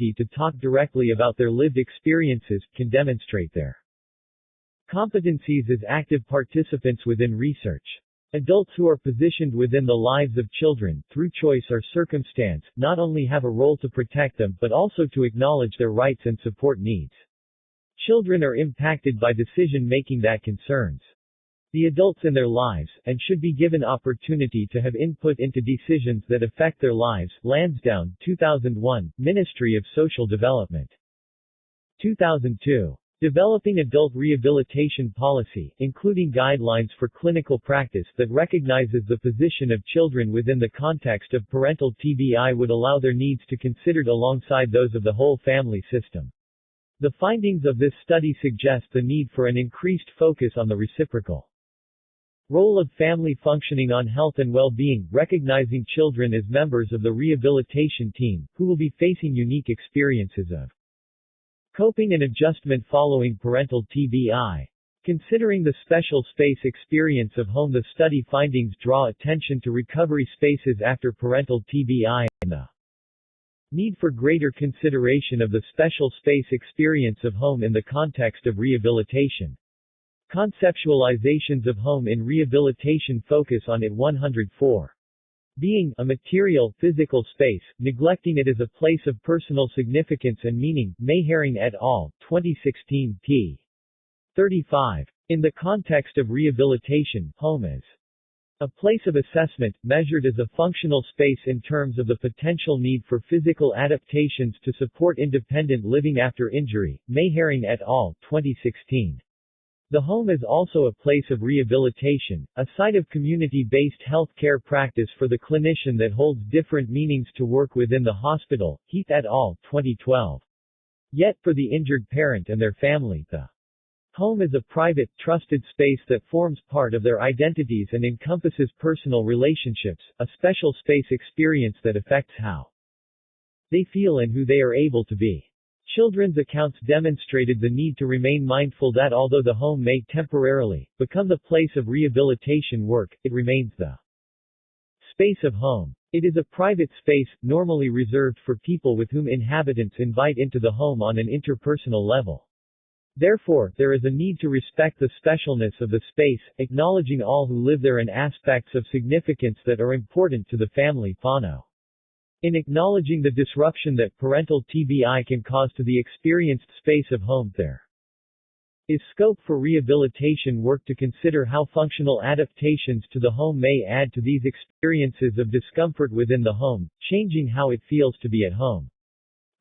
to talk directly about their lived experiences, can demonstrate their competencies as active participants within research. Adults who are positioned within the lives of children, through choice or circumstance, not only have a role to protect them but also to acknowledge their rights and support needs. Children are impacted by decision-making that concerns the adults in their lives, and should be given opportunity to have input into decisions that affect their lives. Lansdowne, 2001, Ministry of Social Development. 2002. Developing Adult Rehabilitation Policy, including guidelines for clinical practice that recognizes the position of children within the context of parental TBI would allow their needs to be considered alongside those of the whole family system. The findings of this study suggest the need for an increased focus on the reciprocal role of family functioning on health and well-being, recognizing children as members of the rehabilitation team, who will be facing unique experiences of coping and adjustment following parental TBI. Considering the special space experience of home, the study findings draw attention to recovery spaces after parental TBI and the need for greater consideration of the special space experience of home in the context of rehabilitation. Conceptualizations of home in rehabilitation focus on it 104. Being a material, physical space, neglecting it as a place of personal significance and meaning. Mayhering et al., 2016, p. 35. In the context of rehabilitation, home is a place of assessment, measured as a functional space in terms of the potential need for physical adaptations to support independent living after injury. Mayhering et al., 2016. The home is also a place of rehabilitation, a site of community-based health care practice for the clinician that holds different meanings to work within the hospital. Heath et al., 2012. Yet, for the injured parent and their family, the home is a private, trusted space that forms part of their identities and encompasses personal relationships, a special space experience that affects how they feel and who they are able to be. Children's accounts demonstrated the need to remain mindful that although the home may temporarily become the place of rehabilitation work, it remains the space of home. It is a private space, normally reserved for people with whom inhabitants invite into the home on an interpersonal level. Therefore, there is a need to respect the specialness of the space, acknowledging all who live there and aspects of significance that are important to the family fauna. In acknowledging the disruption that parental TBI can cause to the experienced space of home, there is scope for rehabilitation work to consider how functional adaptations to the home may add to these experiences of discomfort within the home, changing how it feels to be at home.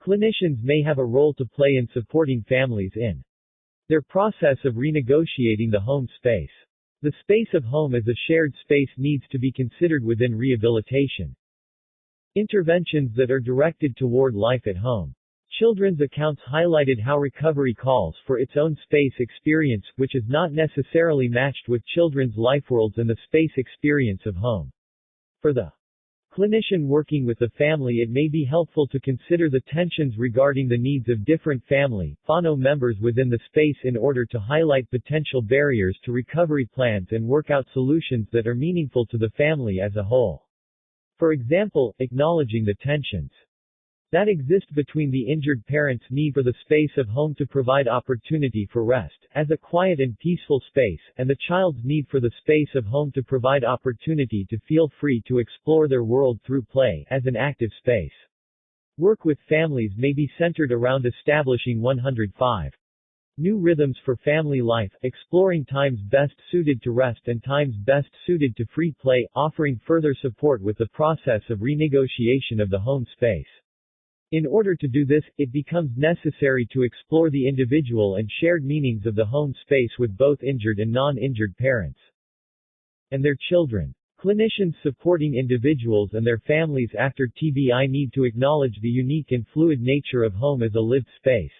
Clinicians may have a role to play in supporting families in their process of renegotiating the home space. The space of home as a shared space needs to be considered within rehabilitation. Interventions that are directed toward life at home. Children's accounts highlighted how recovery calls for its own space experience, which is not necessarily matched with children's life worlds and the space experience of home. For the clinician working with the family, it may be helpful to consider the tensions regarding the needs of different family, whānau members within the space in order to highlight potential barriers to recovery plans and work out solutions that are meaningful to the family as a whole. For example, acknowledging the tensions that exist between the injured parent's need for the space of home to provide opportunity for rest, as a quiet and peaceful space, and the child's need for the space of home to provide opportunity to feel free to explore their world through play, as an active space. Work with families may be centered around establishing 105 new rhythms for family life, exploring times best suited to rest and times best suited to free play, offering further support with the process of renegotiation of the home space. In order to do this, it becomes necessary to explore the individual and shared meanings of the home space with both injured and non-injured parents and their children. Clinicians supporting individuals and their families after TBI need to acknowledge the unique and fluid nature of home as a lived space.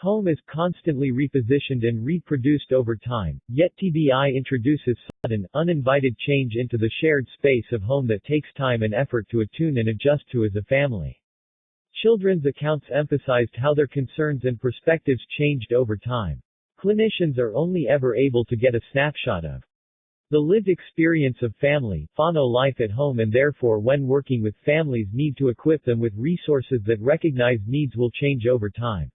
Home is constantly repositioned and reproduced over time, yet TBI introduces sudden, uninvited change into the shared space of home that takes time and effort to attune and adjust to as a family. Children's accounts emphasized how their concerns and perspectives changed over time. Clinicians are only ever able to get a snapshot of The lived experience of family, whānau life at home, and therefore when working with families need to equip them with resources that recognize needs will change over time.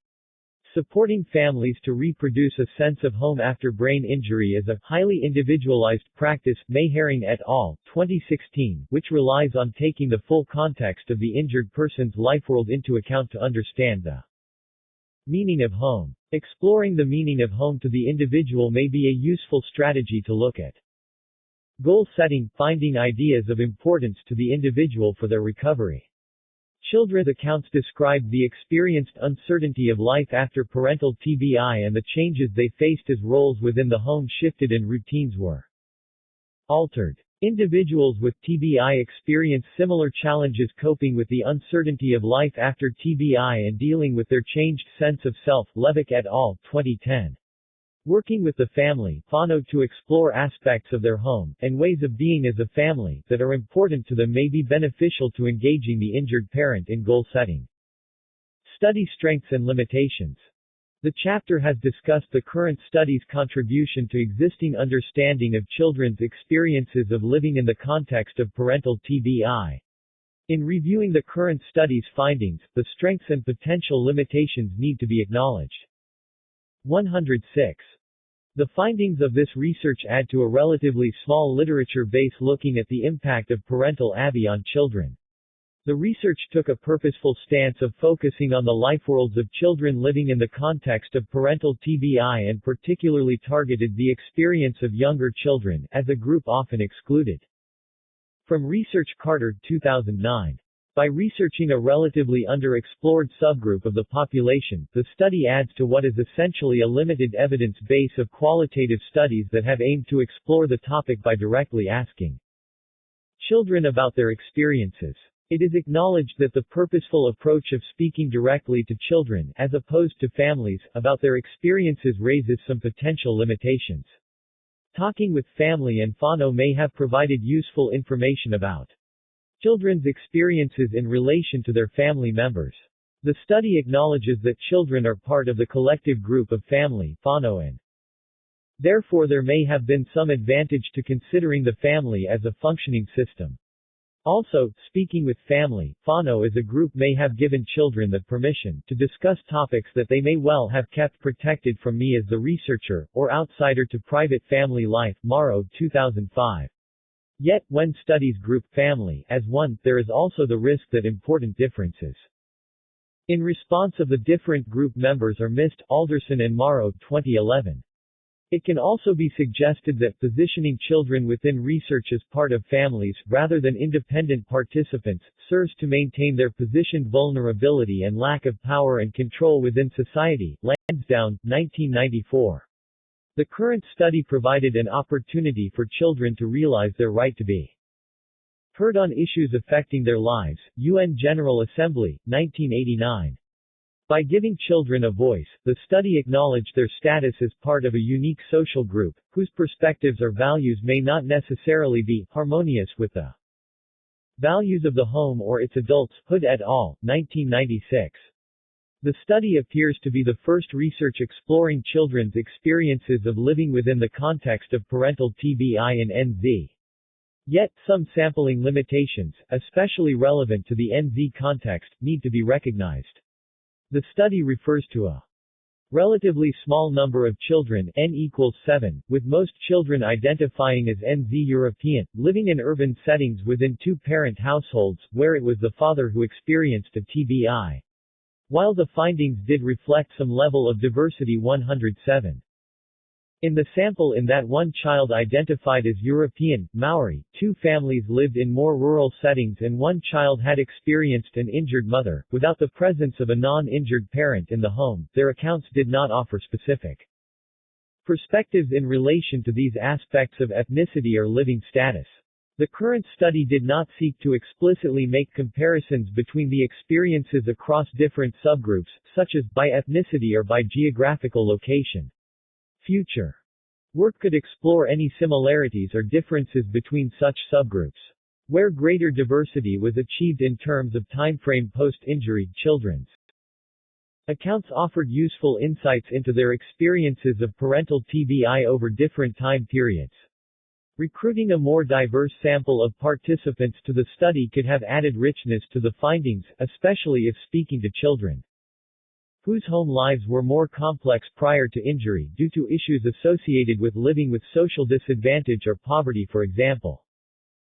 Supporting families to reproduce a sense of home after brain injury is a highly individualized practice, Mayhering et al., 2016, which relies on taking the full context of the injured person's lifeworld into account to understand the meaning of home. Exploring the meaning of home to the individual may be a useful strategy to look at. Goal setting, finding ideas of importance to the individual for their recovery. Children's accounts described the experienced uncertainty of life after parental TBI and the changes they faced as roles within the home shifted and routines were altered. Individuals with TBI experience similar challenges coping with the uncertainty of life after TBI and dealing with their changed sense of self. Levick et al., 2010. Working with the family, whānau, to explore aspects of their home, and ways of being as a family, that are important to them may be beneficial to engaging the injured parent in goal setting. Study strengths and limitations. The chapter has discussed the current study's contribution to existing understanding of children's experiences of living in the context of parental TBI. In reviewing the current study's findings, the strengths and potential limitations need to be acknowledged. 106. The findings of this research add to a relatively small literature base looking at the impact of parental ABI on children. The research took a purposeful stance of focusing on the lifeworlds of children living in the context of parental TBI and particularly targeted the experience of younger children, as a group often excluded. From Research Carter, 2009. By researching a relatively underexplored subgroup of the population, the study adds to what is essentially a limited evidence base of qualitative studies that have aimed to explore the topic by directly asking children about their experiences. It is acknowledged that the purposeful approach of speaking directly to children, as opposed to families, about their experiences raises some potential limitations. Talking with family and whānau may have provided useful information about children's experiences in relation to their family members. The study acknowledges that children are part of the collective group of family, whānau, and therefore there may have been some advantage to considering the family as a functioning system. Also, speaking with family, whānau as a group may have given children the permission to discuss topics that they may well have kept protected from me as the researcher, or outsider to private family life. Morrow, 2005. Yet, when studies group family as one, there is also the risk that important differences in response of the different group members are missed. Alderson and Morrow, 2011. It can also be suggested that positioning children within research as part of families, rather than independent participants, serves to maintain their positioned vulnerability and lack of power and control within society. Lansdowne, 1994. The current study provided an opportunity for children to realize their right to be heard on issues affecting their lives. UN General Assembly, 1989. By giving children a voice, the study acknowledged their status as part of a unique social group, whose perspectives or values may not necessarily be harmonious with the values of the home or its adults. Hood et al., 1996. The study appears to be the first research exploring children's experiences of living within the context of parental TBI in NZ. Yet, some sampling limitations, especially relevant to the NZ context, need to be recognized. The study refers to a relatively small number of children, n equals 7, with most children identifying as NZ European, living in urban settings within two-parent households, where it was the father who experienced a TBI. While the findings did reflect some level of diversity, 107. In the sample, in that one child identified as European, Maori, two families lived in more rural settings and one child had experienced an injured mother, without the presence of a non-injured parent in the home. Their accounts did not offer specific perspectives in relation to these aspects of ethnicity or living status. The current study did not seek to explicitly make comparisons between the experiences across different subgroups, such as by ethnicity or by geographical location. Future work could explore any similarities or differences between such subgroups. Where greater diversity was achieved in terms of timeframe post-injury, children's accounts offered useful insights into their experiences of parental TBI over different time periods. Recruiting a more diverse sample of participants to the study could have added richness to the findings, especially if speaking to children whose home lives were more complex prior to injury due to issues associated with living with social disadvantage or poverty, for example.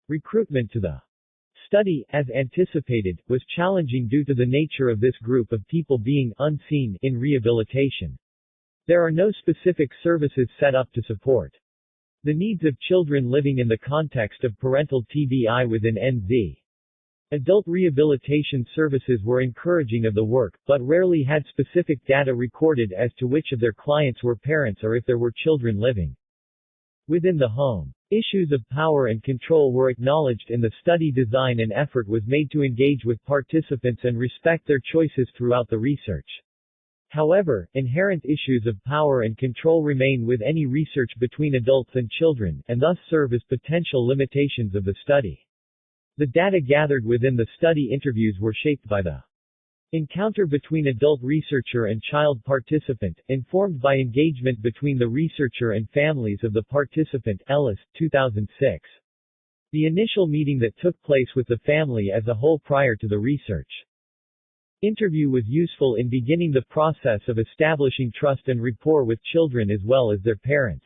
Recruitment to the study, as anticipated, was challenging due to the nature of this group of people being unseen in rehabilitation. There are no specific services set up to support the needs of children living in the context of parental TBI within NZ. Adult rehabilitation services were encouraging of the work, but rarely had specific data recorded as to which of their clients were parents or if there were children living within the home. Issues of power and control were acknowledged in the study design, and effort was made to engage with participants and respect their choices throughout the research. However, inherent issues of power and control remain with any research between adults and children, and thus serve as potential limitations of the study. The data gathered within the study interviews were shaped by the encounter between adult researcher and child participant, informed by engagement between the researcher and families of the participant. Ellis, 2006. The initial meeting that took place with the family as a whole prior to the research interview was useful in beginning the process of establishing trust and rapport with children as well as their parents.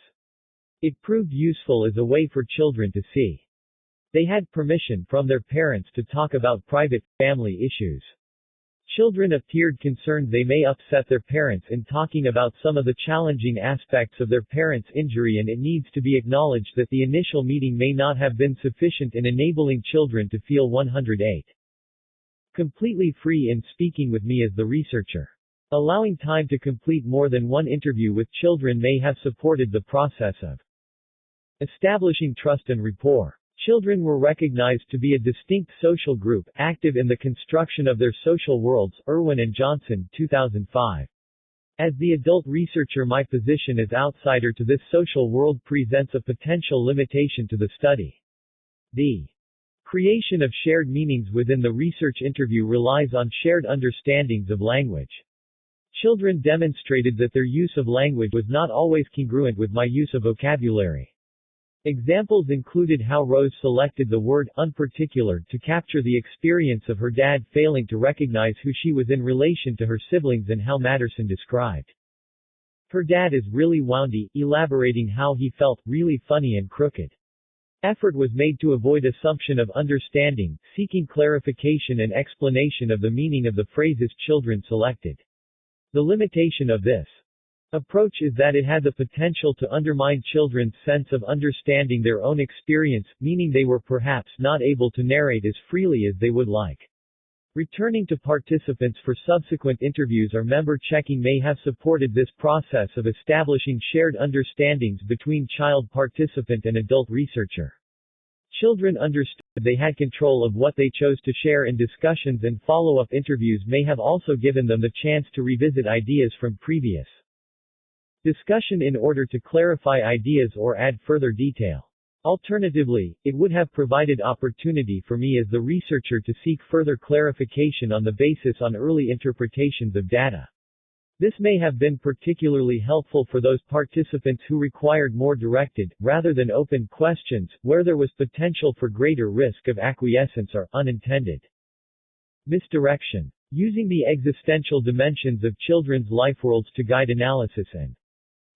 It proved useful as a way for children to see they had permission from their parents to talk about private, family issues. Children appeared concerned they may upset their parents in talking about some of the challenging aspects of their parents' injury, and it needs to be acknowledged that the initial meeting may not have been sufficient in enabling children to feel 108 completely free in speaking with me as the researcher. Allowing time to complete more than one interview with children may have supported the process of establishing trust and rapport. Children were recognized to be a distinct social group, active in the construction of their social worlds. Irwin and Johnson, 2005. As the adult researcher, my position as outsider to this social world presents a potential limitation to the study. The creation of shared meanings within the research interview relies on shared understandings of language. Children demonstrated that their use of language was not always congruent with my use of vocabulary. Examples included how Rose selected the word unparticular to capture the experience of her dad failing to recognize who she was in relation to her siblings, and how Matterson described her dad as really woundy, elaborating how he felt really funny and crooked. Effort was made to avoid assumption of understanding, seeking clarification and explanation of the meaning of the phrases children selected. The limitation of this approach is that it had the potential to undermine children's sense of understanding their own experience, meaning they were perhaps not able to narrate as freely as they would like. Returning to participants for subsequent interviews or member checking may have supported this process of establishing shared understandings between child participant and adult researcher. Children understood they had control of what they chose to share in discussions, and follow-up interviews may have also given them the chance to revisit ideas from previous discussion in order to clarify ideas or add further detail. Alternatively, it would have provided opportunity for me as the researcher to seek further clarification on the basis on early interpretations of data. This may have been particularly helpful for those participants who required more directed, rather than open questions, where there was potential for greater risk of acquiescence or unintended misdirection. Using the existential dimensions of children's life worlds to guide analysis and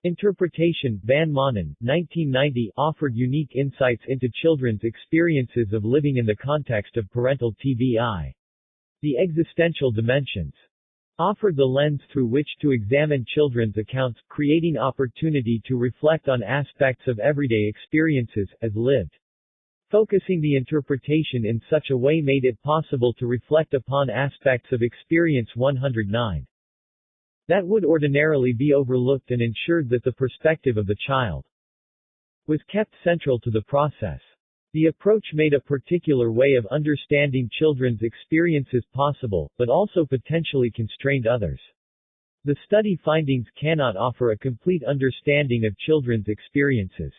interpretation, Van Manen, 1990, offered unique insights into children's experiences of living in the context of parental TBI. The existential dimensions offered the lens through which to examine children's accounts, creating opportunity to reflect on aspects of everyday experiences, as lived. Focusing the interpretation in such a way made it possible to reflect upon aspects of experience 109 that would ordinarily be overlooked, and ensured that the perspective of the child was kept central to the process. The approach made a particular way of understanding children's experiences possible, but also potentially constrained others. The study findings cannot offer a complete understanding of children's experiences.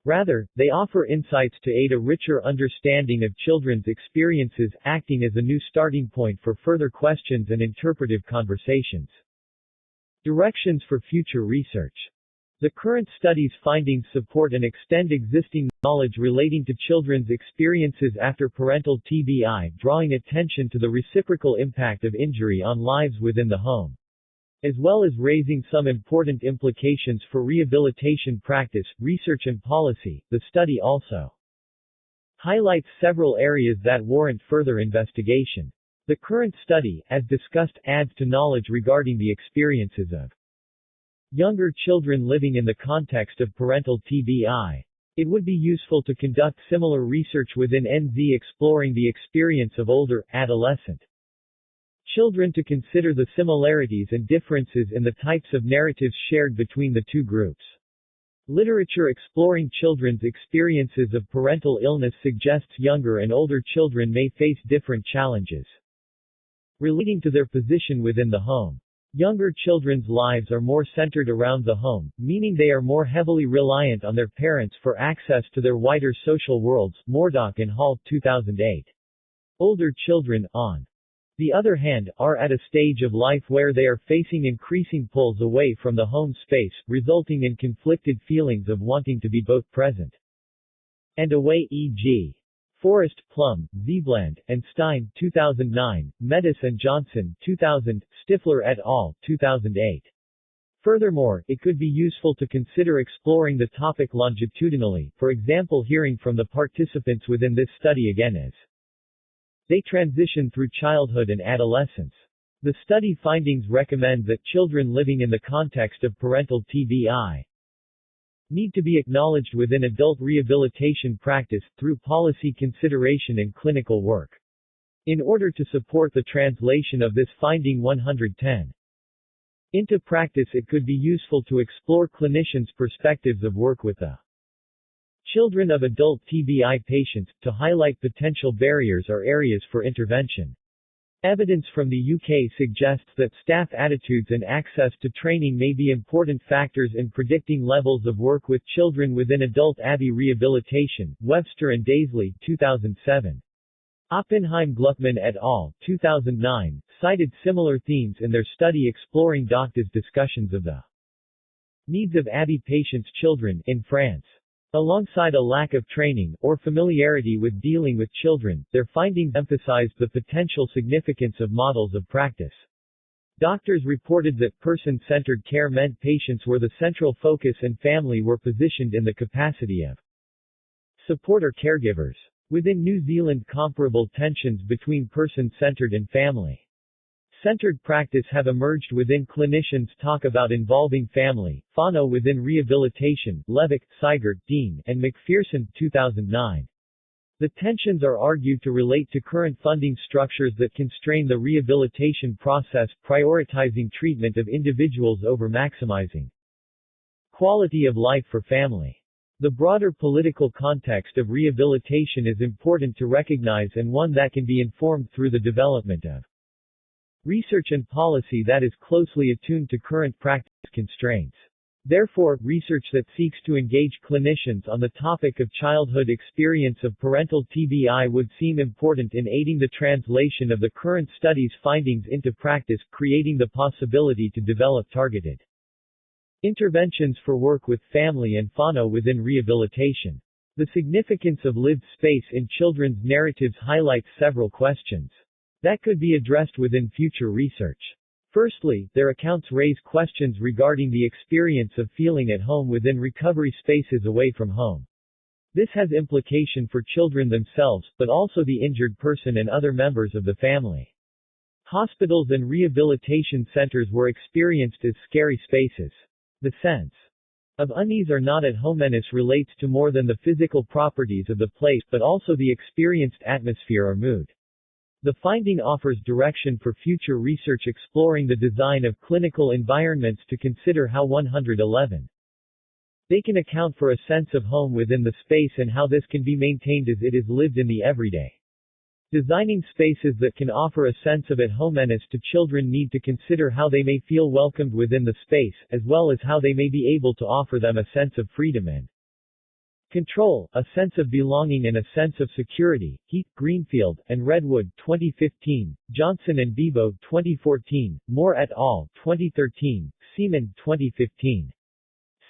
Rather, they offer insights to aid a richer understanding of children's experiences, acting as a new starting point for further questions and interpretive conversations. Directions for future research. The current study's findings support and extend existing knowledge relating to children's experiences after parental TBI, drawing attention to the reciprocal impact of injury on lives within the home, as well as raising some important implications for rehabilitation practice, research and policy. The study also highlights several areas that warrant further investigation. The current study, as discussed, adds to knowledge regarding the experiences of younger children living in the context of parental TBI. It would be useful to conduct similar research within NZ exploring the experience of older, adolescent children to consider the similarities and differences in the types of narratives shared between the two groups. Literature exploring children's experiences of parental illness suggests younger and older children may face different challenges relating to their position within the home. Younger children's lives are more centered around the home, meaning they are more heavily reliant on their parents for access to their wider social worlds. Murdoch and Hall, 2008. Older children, on the other hand, are at a stage of life where they are facing increasing pulls away from the home space, resulting in conflicted feelings of wanting to be both present and away, e.g. Forrest, Plum, Zebland, and Stein, 2009, Metis and Johnson, 2000, Stifler et al., 2008. Furthermore, it could be useful to consider exploring the topic longitudinally, for example hearing from the participants within this study again as they transition through childhood and adolescence. The study findings recommend that children living in the context of parental TBI need to be acknowledged within adult rehabilitation practice, through policy consideration and clinical work. In order to support the translation of this finding 110 into practice, it could be useful to explore clinicians' perspectives of work with the children of adult TBI patients, to highlight potential barriers or areas for intervention. Evidence from the UK suggests that staff attitudes and access to training may be important factors in predicting levels of work with children within adult ABI rehabilitation. Webster and Daisley, 2007. Oppenheim-Gluckman et al., 2009, cited similar themes in their study exploring doctors' discussions of the needs of ABI patients' children in France. Alongside a lack of training, or familiarity with dealing with children, their findings emphasized the potential significance of models of practice. Doctors reported that person-centered care meant patients were the central focus and family were positioned in the capacity of support or caregivers. Within New Zealand, comparable tensions between person-centered and family-centered practice have emerged within clinicians talk about involving family, whānau within rehabilitation. Levick, Seigert, Dean, and McPherson, 2009. The tensions are argued to relate to current funding structures that constrain the rehabilitation process, prioritizing treatment of individuals over maximizing quality of life for family. The broader political context of rehabilitation is important to recognize, and one that can be informed through the development of research and policy that is closely attuned to current practice constraints. Therefore, research that seeks to engage clinicians on the topic of childhood experience of parental TBI would seem important in aiding the translation of the current study's findings into practice, creating the possibility to develop targeted interventions for work with family and whānau within rehabilitation. The significance of lived space in children's narratives highlights several questions that could be addressed within future research. Firstly, their accounts raise questions regarding the experience of feeling at home within recovery spaces away from home. This has implication for children themselves, but also the injured person and other members of the family. Hospitals and rehabilitation centers were experienced as scary spaces. The sense of unease or not at homeness relates to more than the physical properties of the place, but also the experienced atmosphere or mood. The finding offers direction for future research exploring the design of clinical environments to consider how 111 they can account for a sense of home within the space and how this can be maintained as it is lived in the everyday. Designing spaces that can offer a sense of at-homeness to children need to consider how they may feel welcomed within the space, as well as how they may be able to offer them a sense of freedom and control, a sense of belonging and a sense of security. Heath, Greenfield, and Redwood, 2015, Johnson and Bebo, 2014, Moore et al., 2013, Seaman, 2015.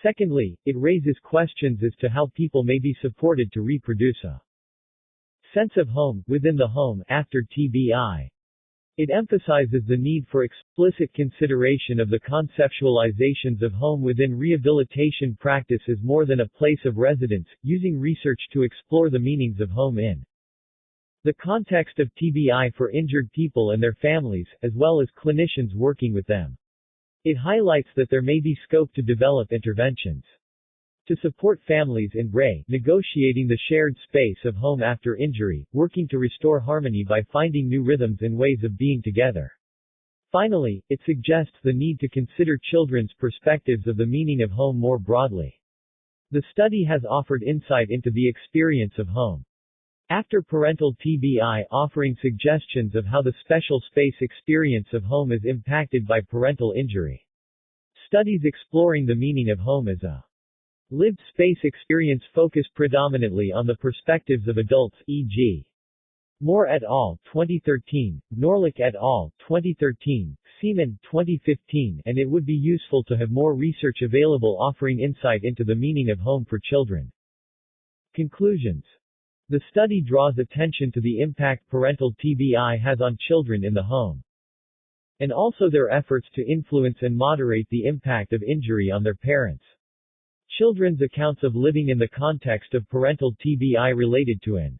Secondly, it raises questions as to how people may be supported to reproduce a sense of home within the home after TBI. It emphasizes the need for explicit consideration of the conceptualizations of home within rehabilitation practice as more than a place of residence, using research to explore the meanings of home in the context of TBI for injured people and their families, as well as clinicians working with them. It highlights that there may be scope to develop interventions to support families in negotiating the shared space of home after injury, working to restore harmony by finding new rhythms and ways of being together. Finally, it suggests the need to consider children's perspectives of the meaning of home more broadly. The study has offered insight into the experience of home after parental TBI, offering suggestions of how the special space experience of home is impacted by parental injury. Studies exploring the meaning of home as a lived space experience focus predominantly on the perspectives of adults, e.g. Moore et al. 2013, Norlick et al. 2013, Seaman 2015, and it would be useful to have more research available offering insight into the meaning of home for children. Conclusions. The study draws attention to the impact parental TBI has on children in the home, and also their efforts to influence and moderate the impact of injury on their parents. Children's accounts of living in the context of parental TBI related to an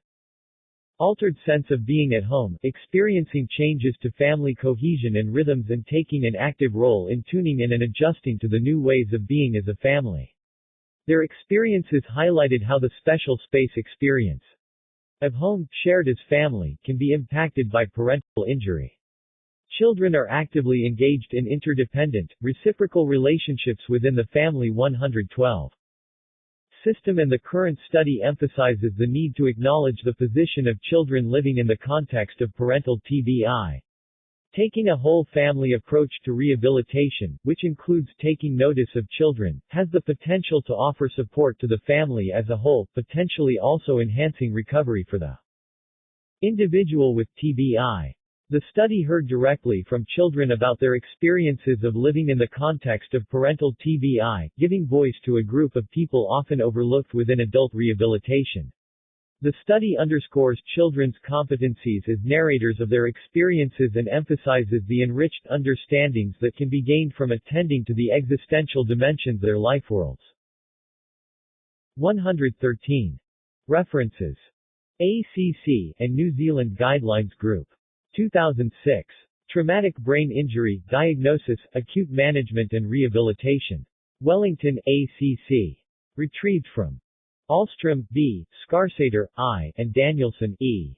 altered sense of being at home, experiencing changes to family cohesion and rhythms, and taking an active role in tuning in and adjusting to the new ways of being as a family. Their experiences highlighted how the special space experience of home, shared as family, can be impacted by parental injury. Children are actively engaged in interdependent, reciprocal relationships within the family 112 system, and the current study emphasizes the need to acknowledge the position of children living in the context of parental TBI. Taking a whole family approach to rehabilitation, which includes taking notice of children, has the potential to offer support to the family as a whole, potentially also enhancing recovery for the individual with TBI. The study heard directly from children about their experiences of living in the context of parental TBI, giving voice to a group of people often overlooked within adult rehabilitation. The study underscores children's competencies as narrators of their experiences and emphasizes the enriched understandings that can be gained from attending to the existential dimensions of their life worlds. 113. References. ACC and New Zealand Guidelines Group. 2006. Traumatic Brain Injury, Diagnosis, Acute Management and Rehabilitation. Wellington, ACC. Retrieved from Ahlstrom, B., Scarsater, I., and Danielson, E.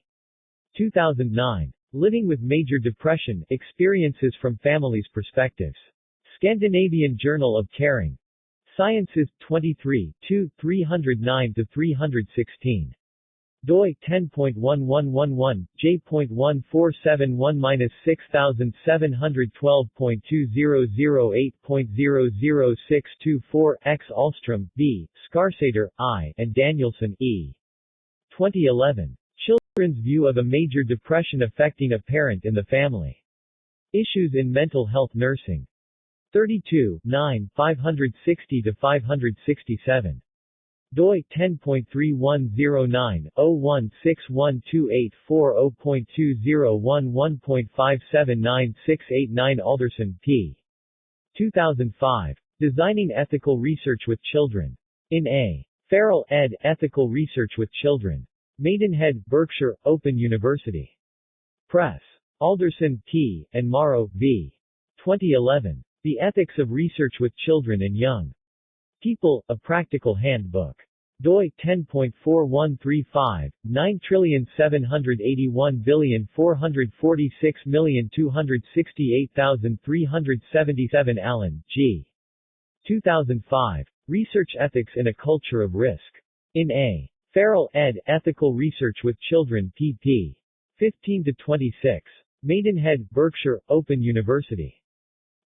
2009. Living with Major Depression, Experiences from Families' Perspectives. Scandinavian Journal of Caring. Sciences, 23, 309-316. doi 10.1111, j.1411-6712.2008.00624, X. Ahlstrom, B., Scarsater, I., and Danielson, E. 2011. Children's View of a Major Depression Affecting a Parent in the Family. Issues in Mental Health Nursing. 32, 9, 560-567. doi 10.3109/01612840.2011.5799689 Alderson, P. 2005. Designing Ethical Research with Children. In A. Farrell, ed., Ethical Research with Children. Maidenhead, Berkshire, Open University Press. Alderson, P., and Morrow, V. 2011. The Ethics of Research with Children and Young People, A Practical Handbook. doi 10.4135, 9781446268377 Allen, G. 2005. Research Ethics in a Culture of Risk. In A. Farrell, ed., Ethical Research with Children pp. 15-26. Maidenhead, Berkshire, Open University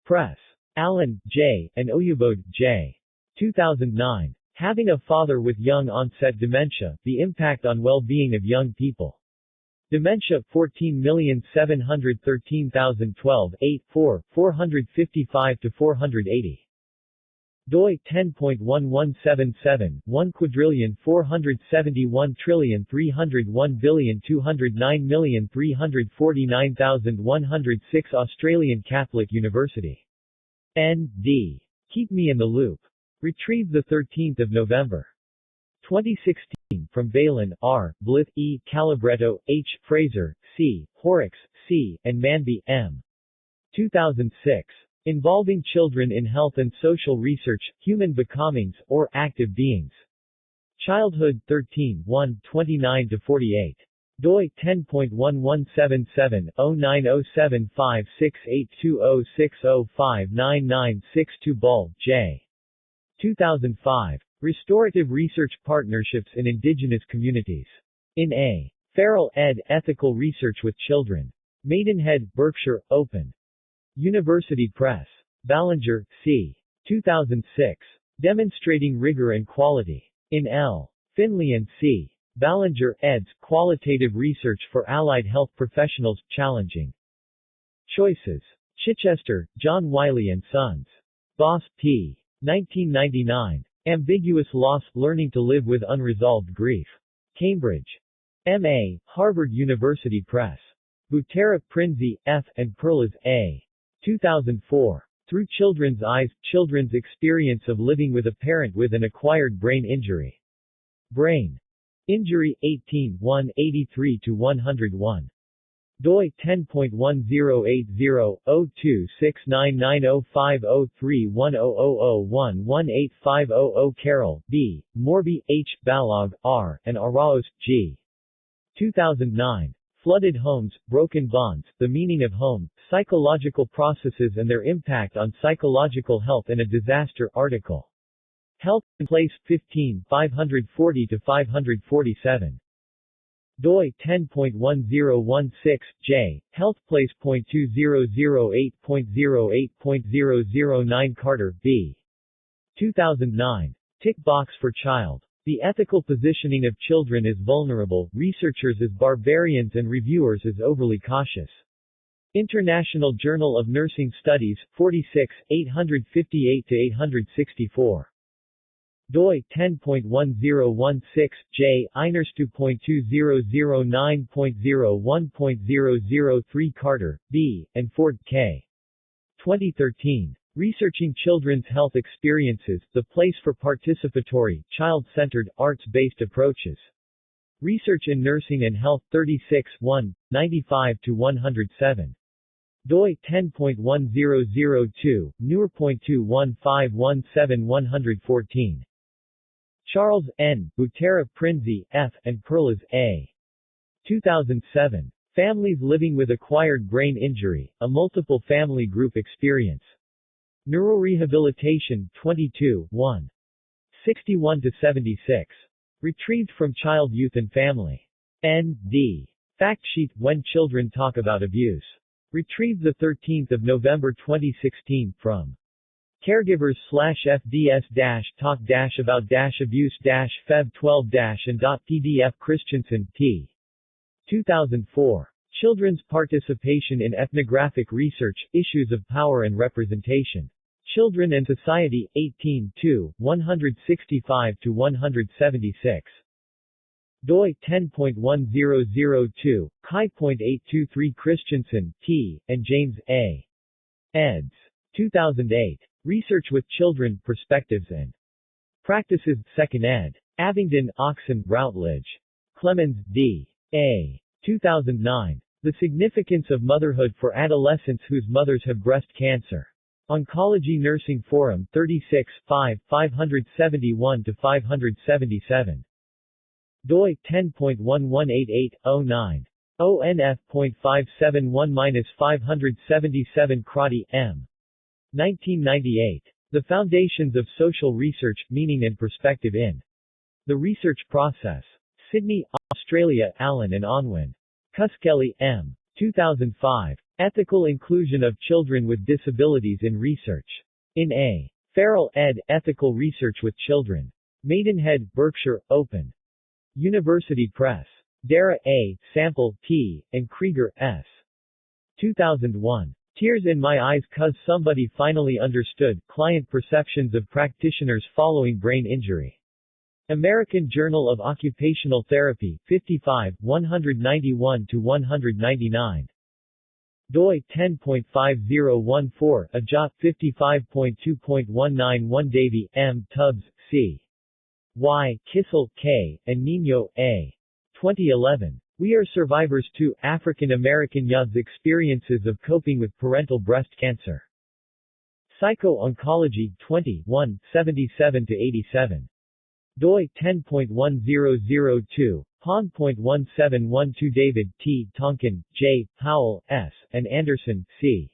Press. Allen, J., and Oyubode, J. 2009. Having a Father with Young-Onset Dementia, The Impact on Well-Being of Young People. Dementia, 14713012, 8-4, 455-480. doi 10.1177, 1,471,301,209,349,106 Australian Catholic University. N.D. Keep me in the loop. Retrieved 13 November. 2016, from Balin, R., Blyth, E., Calabretto, H., Fraser, C., Horrocks, C., and Manby, M. 2006. Involving Children in Health and Social Research, Human Becomings, or Active Beings. Childhood 13 1, 29-48. doi 10.1177/090756820605996 Ball, J. 2005. Restorative Research Partnerships in Indigenous Communities. In A. Farrell ed. Ethical Research with Children. Maidenhead, Berkshire, Open. University Press. Ballinger, C. 2006. Demonstrating Rigor and Quality. In L. Finley and C. Ballinger, eds. Qualitative Research for Allied Health Professionals, Challenging. Choices. Chichester, John Wiley & Sons. Boss, P. 1999. Ambiguous Loss, Learning to Live with Unresolved Grief. Cambridge. M.A., Harvard University Press. Butera, Prinzi, F., and Perlas, A. 2004. Through Children's Eyes, Children's Experience of Living with a Parent with an Acquired Brain Injury. Brain Injury, 18 183-101. doi 10.1080/0269905031000118500 Carroll, B., Morby, H., Balog, R., and Araos, G. 2009. Flooded Homes, Broken Bonds, The Meaning of Home, Psychological Processes and Their Impact on Psychological Health in a Disaster article. Health in Place, 15 540-547. doi 10.1016, Health Place.2008.08.009 Carter, B. 2009. Tick Box for Child. The Ethical Positioning of Children as Vulnerable, Researchers as Barbarians and Reviewers as Overly Cautious. International Journal of Nursing Studies, 46, 858-864. doi 10.1016, Einers 2.2009.01.003 Carter, B., and Ford, K. 2013. Researching Children's Health Experiences, The Place for Participatory, Child-Centered, Arts-Based Approaches. Research in Nursing and Health, 36 1, 95-107. doi 10.1002, Newer.21517-114. Charles, N., Butera, Prinzi, F., and Perlas, A. 2007. Families Living with Acquired Brain Injury, A Multiple Family Group Experience. Neurorehabilitation, 22 1. 61-76. Retrieved from Child, Youth and Family. N.D. Fact Sheet, When Children Talk About Abuse. Retrieved 13 November 2016, from caregivers/FDS-talk-about-abuse-feb12-and.pdf Christensen, T. 2004. Children's Participation in Ethnographic Research, Issues of Power and Representation. Children and Society, 18 165-176. doi 10.1002, Chi.823 Christensen, T., and James, A. eds. 2008. Research with Children, Perspectives and Practices, 2nd ed. Abingdon, Oxon, Routledge. Clemens, D. A. 2009. The Significance of Motherhood for Adolescents Whose Mothers Have Breast Cancer. Oncology Nursing Forum, 36 5, 571-577. doi 10.1188/09. ONF.571-577 Crotty, M. 1998. The Foundations of Social Research, Meaning and Perspective in the Research Process. Sydney, Australia, Allen and Unwin. Cuskelly, M. 2005. Ethical Inclusion of Children with Disabilities in Research. In A. Farrell ed. Ethical Research with Children. Maidenhead, Berkshire, Open. University Press. Dara A., Sample, T., and Krieger, S. 2001. Tears in my eyes 'cause somebody finally understood client perceptions of practitioners following brain injury. American Journal of Occupational Therapy, 55, 191-199. doi 10.5014, AJA, 55.2.191 Davy, M. Tubbs, C. Y. Kissel, K. and Nino, A. 2011. We Are Survivors 2, African American Youth's Experiences of Coping with Parental Breast Cancer. Psycho-Oncology, 20, 77-87. doi 10.1002, Pond.1712 David T. Tonkin, J. Powell, S., and Anderson, C.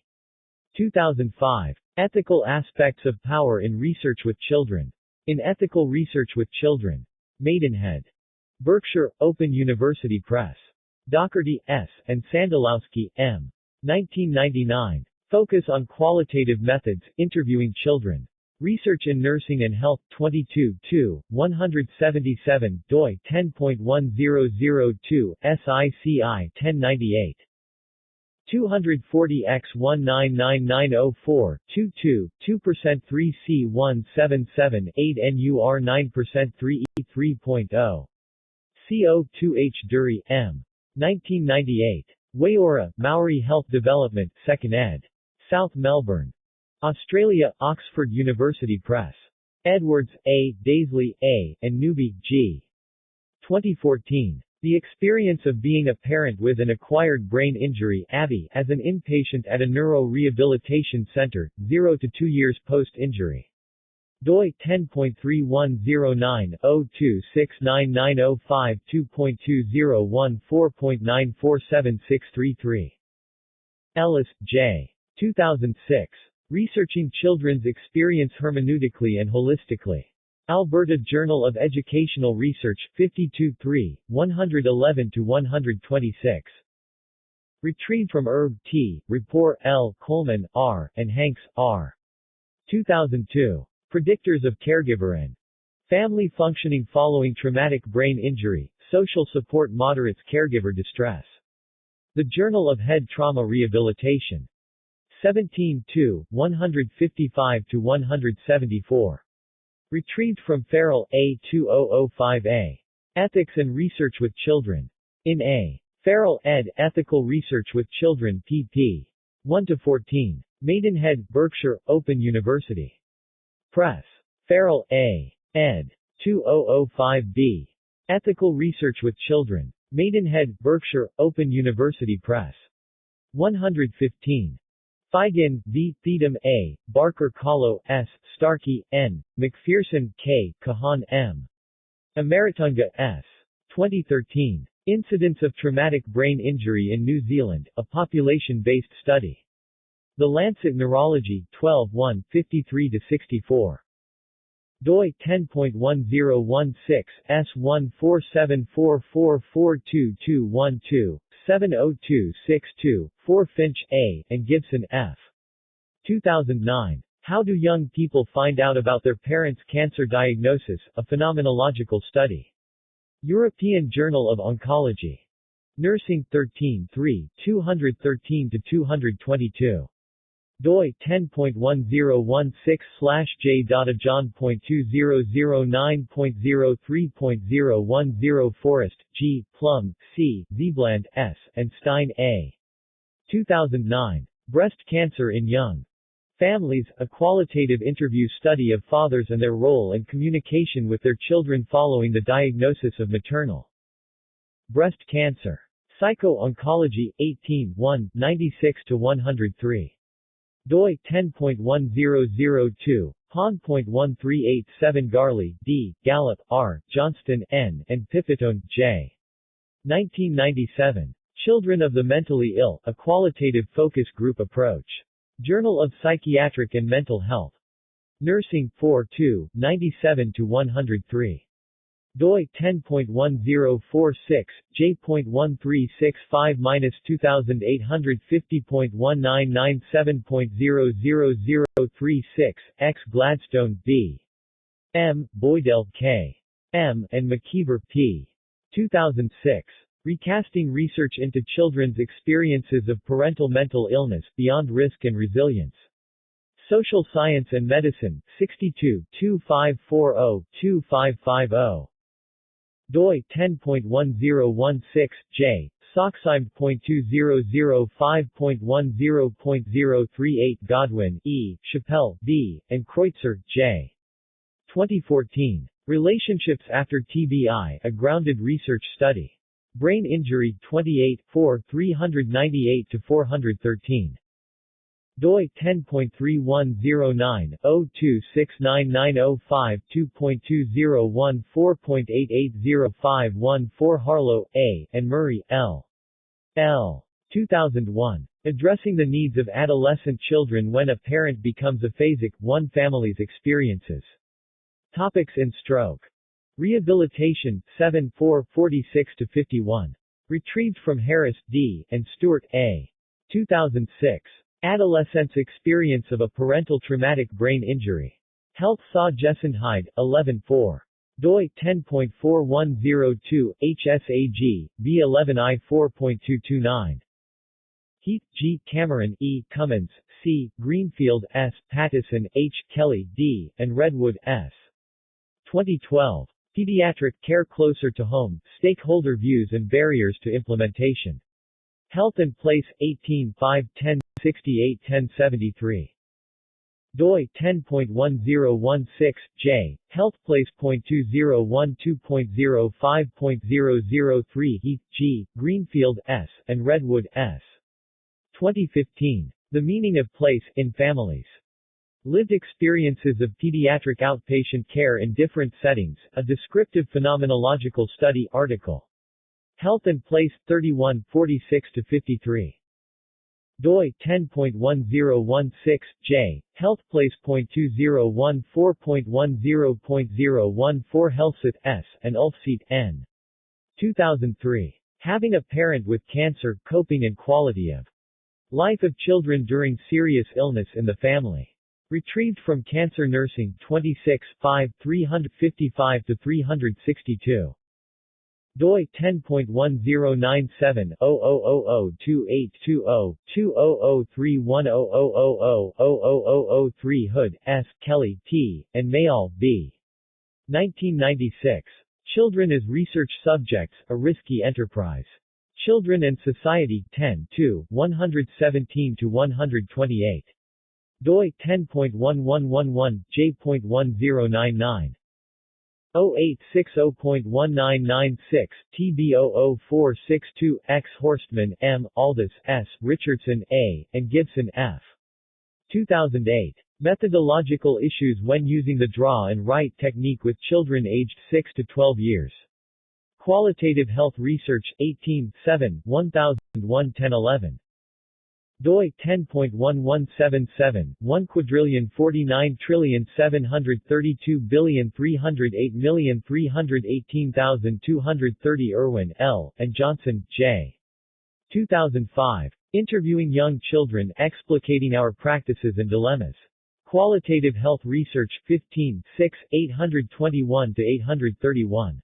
2005. Ethical Aspects of Power in Research with Children. In Ethical Research with Children. Maidenhead. Berkshire, Open University Press. Doherty, S., and Sandalowski, M. 1999. Focus on Qualitative Methods, Interviewing Children. Research in Nursing and Health, 22 177, doi 10.1002, SICI 1098. 240x199904, 22, 2% 3C177, 8 NUR 9% 3E3.0. CO2H Dury, M. 1998. Wayora, Maori Health Development, 2nd ed. South Melbourne. Australia, Oxford University Press. Edwards, A., Daisley, A., and Newby, G. 2014. The Experience of Being a Parent with an Acquired Brain Injury, ABI, as an Inpatient at a Neuro-Rehabilitation Center, 0 to 2 years post-injury. doi 10.310902699052.2014.9476333. Ellis, J. 2006. Researching Children's Experience Hermeneutically and Holistically. Alberta Journal of Educational Research, 52 3, 111-126. Retrieved from Herb T., Rapport L., Coleman, R., and Hanks, R. 2002. Predictors of Caregiver and Family Functioning Following Traumatic Brain Injury, Social Support Moderates Caregiver Distress. The Journal of Head Trauma Rehabilitation. 17 155-174. Retrieved from Farrell, A. 2005A. Ethics and Research with Children. In A. Farrell, ed., Ethical Research with Children, pp. 1-14. Maidenhead, Berkshire, Open University Press. Farrell, A. ed. 2005B. Ethical Research with Children. Maidenhead, Berkshire, Open University Press. 115. Feigen, V. Theedum, A. Barker Kahlo, S. Starkey, N. McPherson, K. Kahan, M. Amaritunga, S. 2013. Incidence of Traumatic Brain Injury in New Zealand, a Population-Based Study. The Lancet Neurology, 12 53-64. doi 10.1016, S14744422212, 70262, 4 Finch, A., and Gibson, F. 2009. How Do Young People Find Out About Their Parents' Cancer Diagnosis, a Phenomenological Study. European Journal of Oncology. Nursing, 13 3, 213-222. doi 10.1016/J.John.2009.03.010 Forrest, G., Plum, C., Zebland, S., and Stein, A. 2009. Breast Cancer in Young Families, a qualitative interview study of fathers and their role in communication with their children following the diagnosis of maternal breast cancer. Psycho-Oncology, 18 96-103. doi 10.1002, Pond.1387 Garley, D., Gallup, R., Johnston, N., and Pipitone, J. 1997. Children of the Mentally Ill, a Qualitative Focus Group Approach. Journal of Psychiatric and Mental Health. Nursing, 4 97-103. doi 10.1046, J.1350.1997.00036, X. Gladstone, B. M., Boydell, K. M., and McKeever, P. 2006. Recasting research into children's experiences of parental mental illness, beyond risk and resilience. Social Science and Medicine, 62, 2540-2550. doi 10.1016, Soxime.2005.10.038 Godwin, E., Chappelle, B., and Kreutzer, J. 2014. Relationships After TBI, a Grounded Research Study. Brain Injury, 28, 398-413. doi 10.3109-02699052.2014.880514 Harlow, A., and Murray, L. 2001. Addressing the Needs of Adolescent Children When a Parent Becomes Aphasic, One Family's Experiences. Topics in Stroke. Rehabilitation, 7 46-51. Retrieved from Harris, D., and Stewart, A. 2006. Adolescent's Experience of a Parental Traumatic Brain Injury. Health Saw Jessenheid, 11-4. doi 10.4102, HSAG, B11I 4.229. Heath, G. Cameron, E. Cummins, C. Greenfield, S. Pattison, H. Kelly, D., and Redwood, S. 2012. Pediatric Care Closer to Home, Stakeholder Views and Barriers to Implementation. Health and Place, 18 5-10-68 1073. doi 10.1016, healthplace.2012.005.003 Heath, G., Greenfield, S., and Redwood, S. 2015. The Meaning of Place, in Families. Lived Experiences of Pediatric Outpatient Care in Different Settings, a Descriptive Phenomenological Study article. Health and Place, 31 46-53. doi 10.1016, healthplace.2014.10.014 Helseth, S., and Ulfseat, N. 2003. Having a Parent with Cancer, Coping and Quality of Life of Children During Serious Illness in the Family. Retrieved from Cancer Nursing, 26 355-362. doi 10.1097-0002820-200310000003 Hood, S., Kelly, T., and Mayall, B. 1996. Children as Research Subjects, A Risky Enterprise. Children and Society, 10 117-128. doi 10.1111, J.1099. 0860.1996, TB00462, Horstman, M., Aldous, S., Richardson, A., and Gibson, F. 2008. Methodological Issues When Using the Draw and Write Technique with Children Aged 6 to 12 Years. Qualitative Health Research, 18 7, 1001 1011. doi 10.1177, 149,332,308,318,230 Irwin, L., and Johnson, J. 2005. Interviewing Young Children, Explicating Our Practices and Dilemmas. Qualitative Health Research, 15 6, 821-831.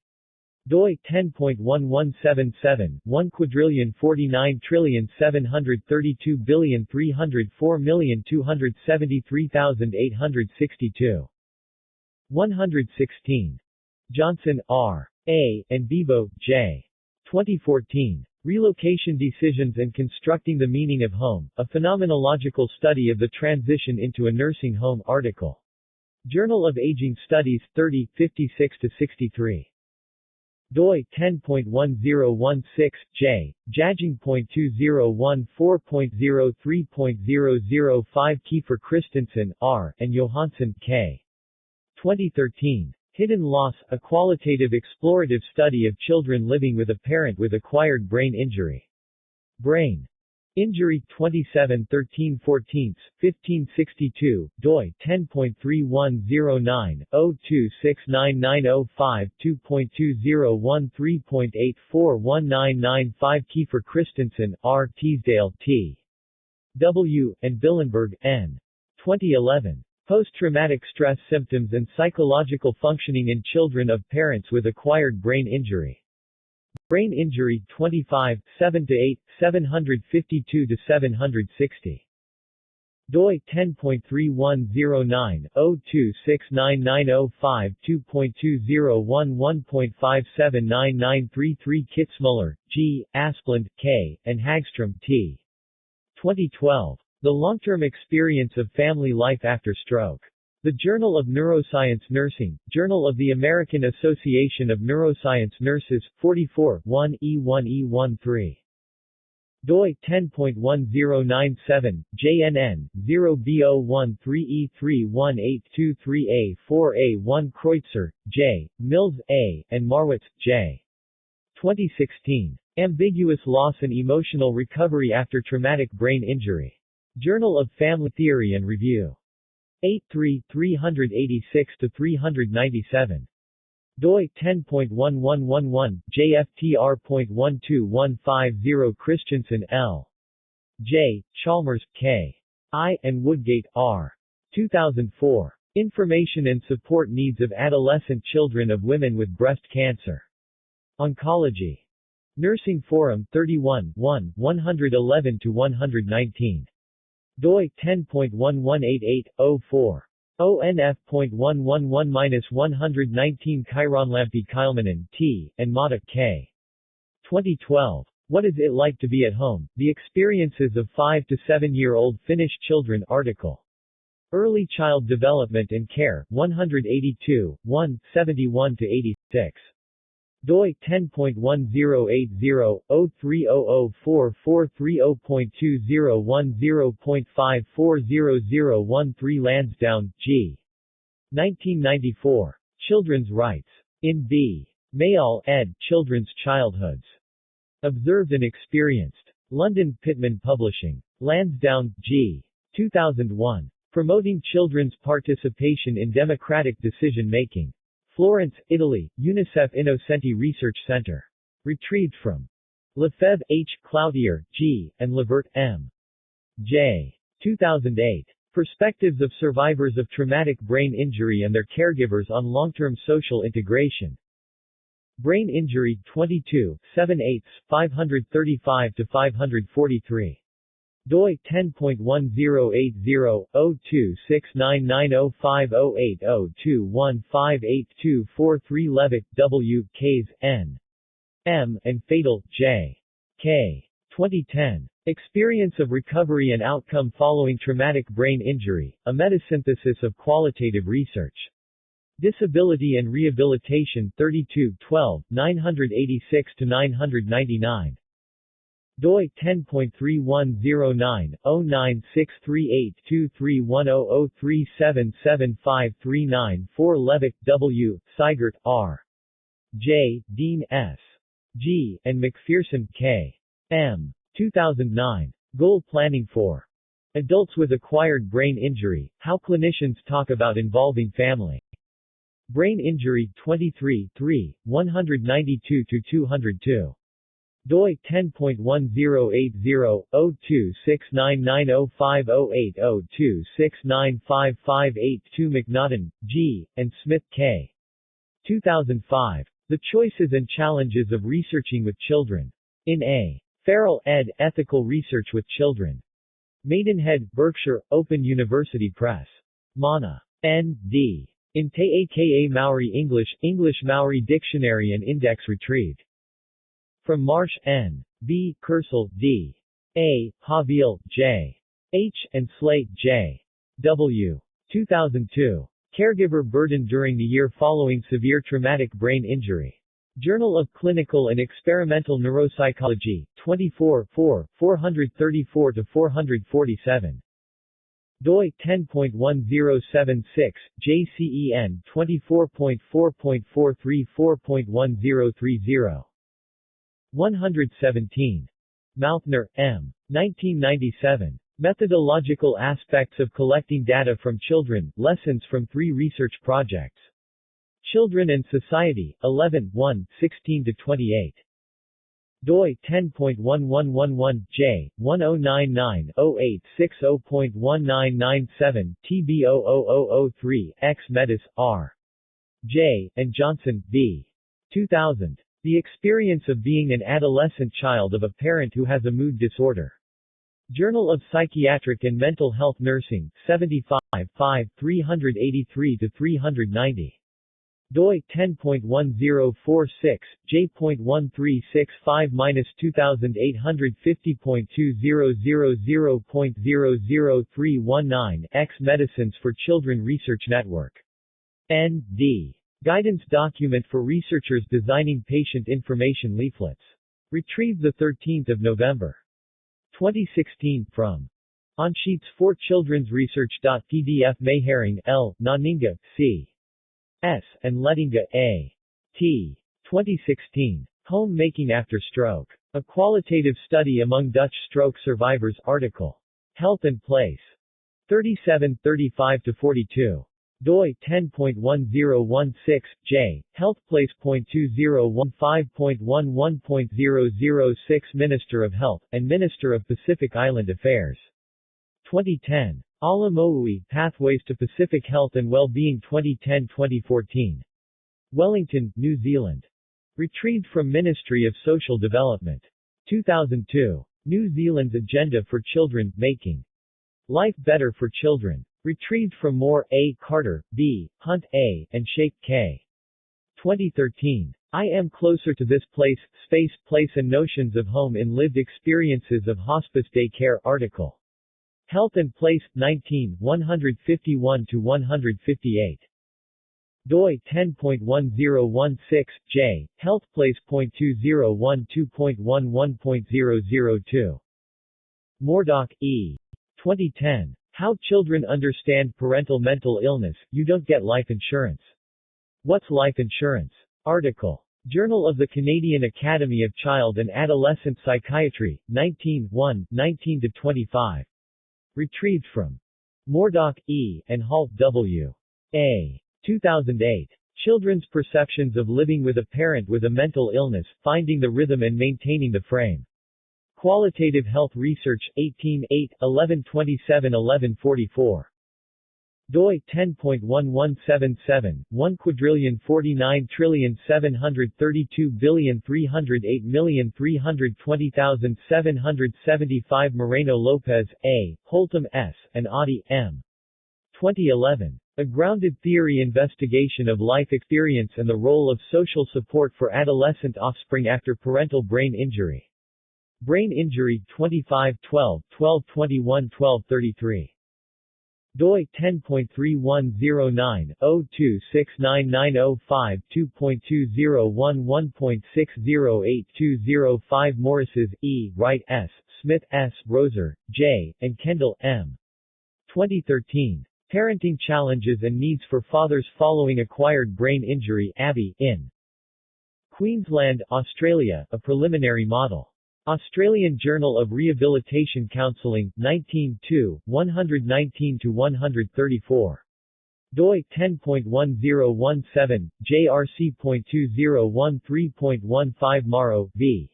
doi 10.1177, 1,449,732,304,273,862. 116. Johnson, R. A., and Bebo, J. 2014. Relocation Decisions and Constructing the Meaning of Home, a Phenomenological Study of the Transition into a Nursing Home article. Journal of Aging Studies, 30, 56-63. doi 10.1016, Jajing.2014.003.005 Kiefer Christensen, R., and Johansson, K. 2013. Hidden Loss, a Qualitative Explorative Study of Children Living with a Parent with Acquired Brain Injury. Brain Injury, 27 13/14, 1562, doi 10.3109, 0269905, 2.2013.841995 Kiefer Christensen, R. Teasdale, T. W., and Billenberg, N. 2011. Post-Traumatic Stress Symptoms and Psychological Functioning in Children of Parents with Acquired Brain Injury. Brain injury 25, 7-8, 752-760. doi 10.310902699052.2011.579933 Kitzmüller, G., Asplund, K., and Hagstrom, T. 2012. The Long-Term Experience of Family Life After Stroke. The Journal of Neuroscience Nursing, Journal of the American Association of Neuroscience Nurses, 44, 1 E1E13. doi 10.1097, JNN, 0B013E31823A4A1 Kreutzer, J., Mills A., and Marwitz, J. 2016. Ambiguous Loss and Emotional Recovery After Traumatic Brain Injury. Journal of Family Theory and Review. 83, 386-397. doi 10.1111, JFTR.12150 Christensen, L. J., Chalmers, K. I., and Woodgate, R. 2004. Information and Support Needs of Adolescent Children of Women with Breast Cancer. Oncology. Nursing Forum, 31, 1, 111-119. doi 10.1188-04. ONF.111-119 Chironlampi Kilmanen, T., and Mata, K. 2012. What is it like to be at home? The Experiences of 5 to 7-year-old Finnish Children article. Early Child Development and Care, 182, 1, 71-86. doi 10.1080/0300440.2010.540013 Lansdowne, G. 1994. Children's Rights. In B. Mayall, ed., Children's Childhoods. Observed and Experienced. London, Pitman Publishing. Lansdowne, G. 2001. Promoting Children's Participation in Democratic Decision-Making. Florence, Italy, UNICEF Innocenti Research Center. Retrieved from Lefebvre H., Cloutier, G., and Levert, M. J. 2008. Perspectives of Survivors of Traumatic Brain Injury and Their Caregivers on Long-Term Social Integration. Brain Injury, 22, 7/8, 535-543. doi 10.1080/02699050802158243 Levick, W., Kays, N. M., and Fatal, J. K. 2010. Experience of Recovery and Outcome Following Traumatic Brain Injury, a Metasynthesis of Qualitative Research. Disability and Rehabilitation, 32, 12, 986-999. doi 10.3109-09638231003775394 Levick, W., Seigert, R. J., Dean, S. G., and McPherson, K. M. 2009. Goal Planning for Adults with Acquired Brain Injury, How Clinicians Talk About Involving Family. Brain Injury, 23, 3, 192-202. doi 10.1080/02699050802695582 McNaughton, G., and Smith, K. 2005. The Choices and Challenges of Researching with Children. In A. Farrell, ed., Ethical Research with Children. Maidenhead, Berkshire, Open University Press. Mana. N.D. In Te Aka Maori English, English Maori Dictionary and Index retrieved. From Marsh, N. B., Kersel, D. A., Havil, J. H., and Slate, J. W. 2002. Caregiver Burden During the Year Following Severe Traumatic Brain Injury. Journal of Clinical and Experimental Neuropsychology, 24, 4, 434-447. doi 10.1076, JCEN 24.4.434.1030. 117. Mouthner, M. 1997. Methodological Aspects of Collecting Data from Children, Lessons from 3 Research Projects. Children and Society, 11, 1, 16-28. doi 10.1111, J1099-0860.1997, TB00003, X Metis, R. J., and Johnson, B. 2000. The experience of being an adolescent child of a parent who has a mood disorder. Journal of Psychiatric and Mental Health Nursing, 75, 383-390. doi 10.1046, j.1365-2850.2000.00319 X Medicines for Children Research Network. N.D. Guidance Document for Researchers Designing Patient Information Leaflets. Retrieved 13 November. 2016 from On Sheets for Children's Research. PDF Mayharing, L., Naninga, C. S. and Lettinga, A. T. 2016. Home Making After Stroke. A Qualitative Study Among Dutch Stroke Survivors. Article. Health and Place. 3735-42. doi 10.1016, j. Healthplace.2015.11.006 Minister of Health, and Minister of Pacific Island Affairs. 2010. Alamoui, Pathways to Pacific Health and Well-Being 2010-2014. Wellington, New Zealand. Retrieved from Ministry of Social Development. 2002. New Zealand's Agenda for Children, Making Life Better for Children. Retrieved from Moore, A. Carter, B. Hunt, A. and Shape, K. 2013. I Am Closer to This Place, Space, Place and Notions of Home in Lived Experiences of Hospice Day Care. Article. Health and Place, 19, 151-158. doi 10.1016, j. Healthplace.2012.11.002. Moordock, E. 2010. How Children Understand Parental Mental Illness, You Don't Get Life Insurance. What's Life Insurance? Article. Journal of the Canadian Academy of Child and Adolescent Psychiatry, 19, 19-25. Retrieved from Moordock, E. and Halt, W. A. 2008. Children's Perceptions of Living with a Parent with a Mental Illness, Finding the Rhythm and Maintaining the Frame. Qualitative Health Research, 18, 8, 1127-1144. doi 10.1177, 1,449,732,308,320,775 Moreno Lopez, A., Holtham S., and Audi, M. 2011. A Grounded Theory Investigation of Life Experience and the Role of Social Support for Adolescent Offspring After Parental Brain Injury. Brain Injury, 25, 12, 1221 1233. doi 10.3109, 0269905 2.2011.608205 Morrises, E., Wright S., Smith S., Roser, J., and Kendall, M. 2013. Parenting Challenges and Needs for Fathers Following Acquired Brain Injury, Abbey, in Queensland, Australia, a Preliminary Model. Australian Journal of Rehabilitation Counselling, 19, 2, 119-134. doi 10.1017, jrc.2013.15 Morrow, v.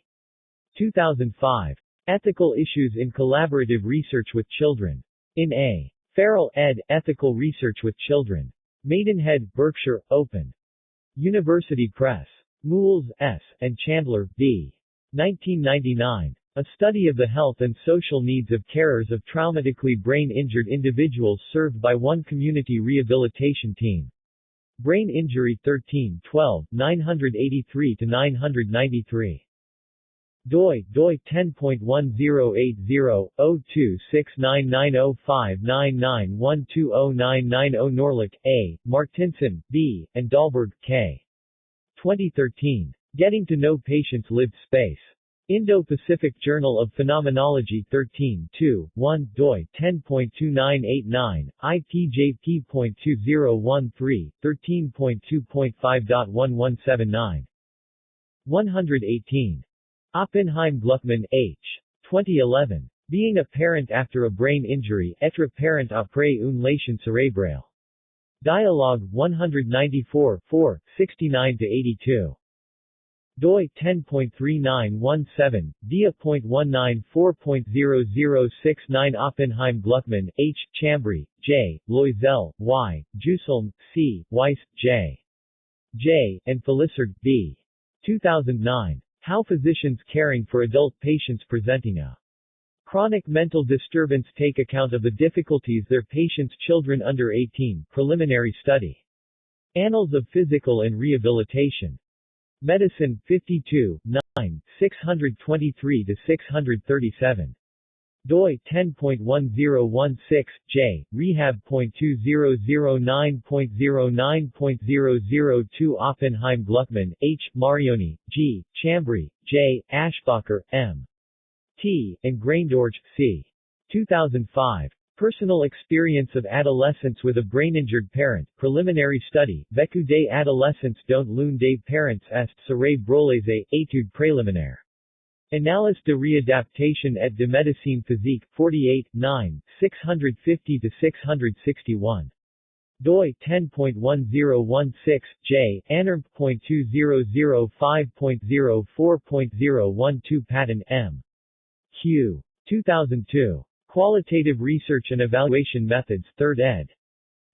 2005. Ethical Issues in Collaborative Research with Children. In A. Farrell, ed., Ethical Research with Children. Maidenhead, Berkshire, Open. University Press. Mools, S., and Chandler, B. 1999. A Study of the Health and Social Needs of Carers of Traumatically Brain-Injured Individuals Served by One Community Rehabilitation Team. Brain Injury 13, 12, 983-993. doi 10.1080, 026990599120990 Norlick, A., Martinson, B., and Dahlberg, K. 2013. Getting to Know Patients' Lived Space. Indo-Pacific Journal of Phenomenology 13, 2, 1, doi 10.2989, IPJP.2013, 13.2.5.1179. 118. Oppenheim Gluckman, H. 2011. Being a Parent After a Brain Injury, Être parent après une lésion cérébrale. Dialogue 194, 4, 69-82. doi 10.3917, dia.194.0069 Oppenheim Gluckman, H., Chambry, J., Loisel, Y., Juselm, C., Weiss, J., and Felicard, B. 2009. How physicians caring for adult patients presenting a chronic mental disturbance take account of the difficulties their patients' children under 18, preliminary study. Annals of Physical and Rehabilitation. Medicine, 52, 9, 623-637. doi 10.1016, rehab.2009.09.002 Oppenheim Gluckman, H., Marioni, G., Chambry, J., Ashbacher, M. T., and Graindorge, C. 2005. Personal Experience of Adolescents with a Brain-Injured Parent, Preliminary Study, Vécu des adolescents dont l'un des parents est cérébrolisé, étude préliminaire. Annales de réadaptation et de médecine physique, 48, 9, 650-661. doi 10.1016, J, anarm.2005.04.012 Patton, M. Q. 2002. Qualitative Research and Evaluation Methods, 3rd ed.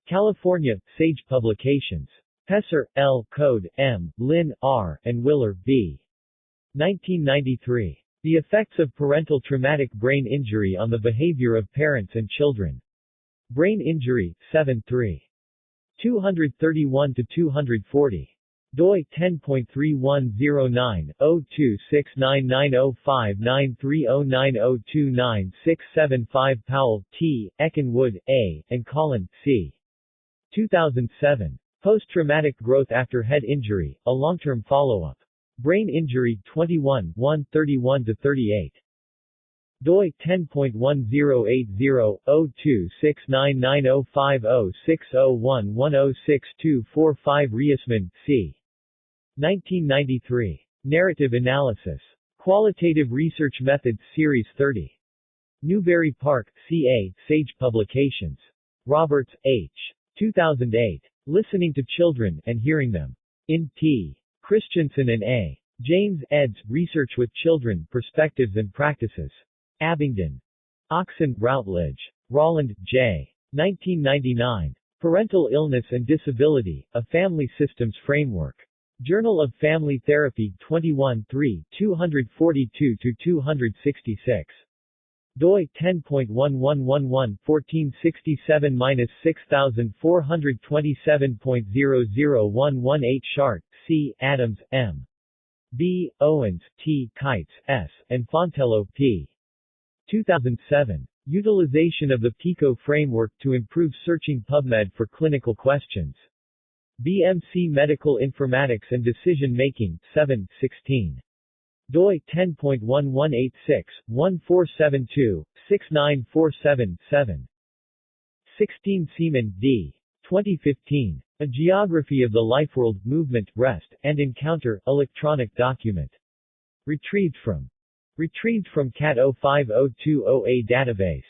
California, Sage Publications. Pesser, L., Code, M., Lin, R., and Willer, B. 1993. The Effects of Parental Traumatic Brain Injury on the Behavior of Parents and Children. Brain Injury, 7-3. 231-240. doi 10.31090269905930902967 Powell, T., Eckenwood, A., and Collin, C. 2007. Post-Traumatic Growth After Head Injury, a Long-Term Follow-Up. Brain Injury, 21, 131-38. doi 10.1080-02699050601106245 Reisman, C. 1993. Narrative Analysis. Qualitative Research Methods Series 30. Newbury Park, CA, Sage Publications. Roberts, H. 2008. Listening to Children and Hearing Them. In T. Christensen and A. James, eds. Research with Children, Perspectives and Practices. Abingdon. Oxon, Routledge. Rolland, J. 1999. Parental Illness and Disability, A Family Systems Framework. Journal of Family Therapy, 21 3, 242-266. doi 10.1111-1467-6427.00118 Chart, C. Adams, M. B. Owens, T. Kites, S., and Fontello, P. 2007. Utilization of the PICO framework to improve searching PubMed for clinical questions. BMC Medical Informatics and Decision Making, 7, 16. doi 10.1186-1472-69477-7. 16 Seaman, D. 2015. A Geography of the Lifeworld, Movement, Rest, and Encounter, electronic document. Retrieved from CAT 05020A database.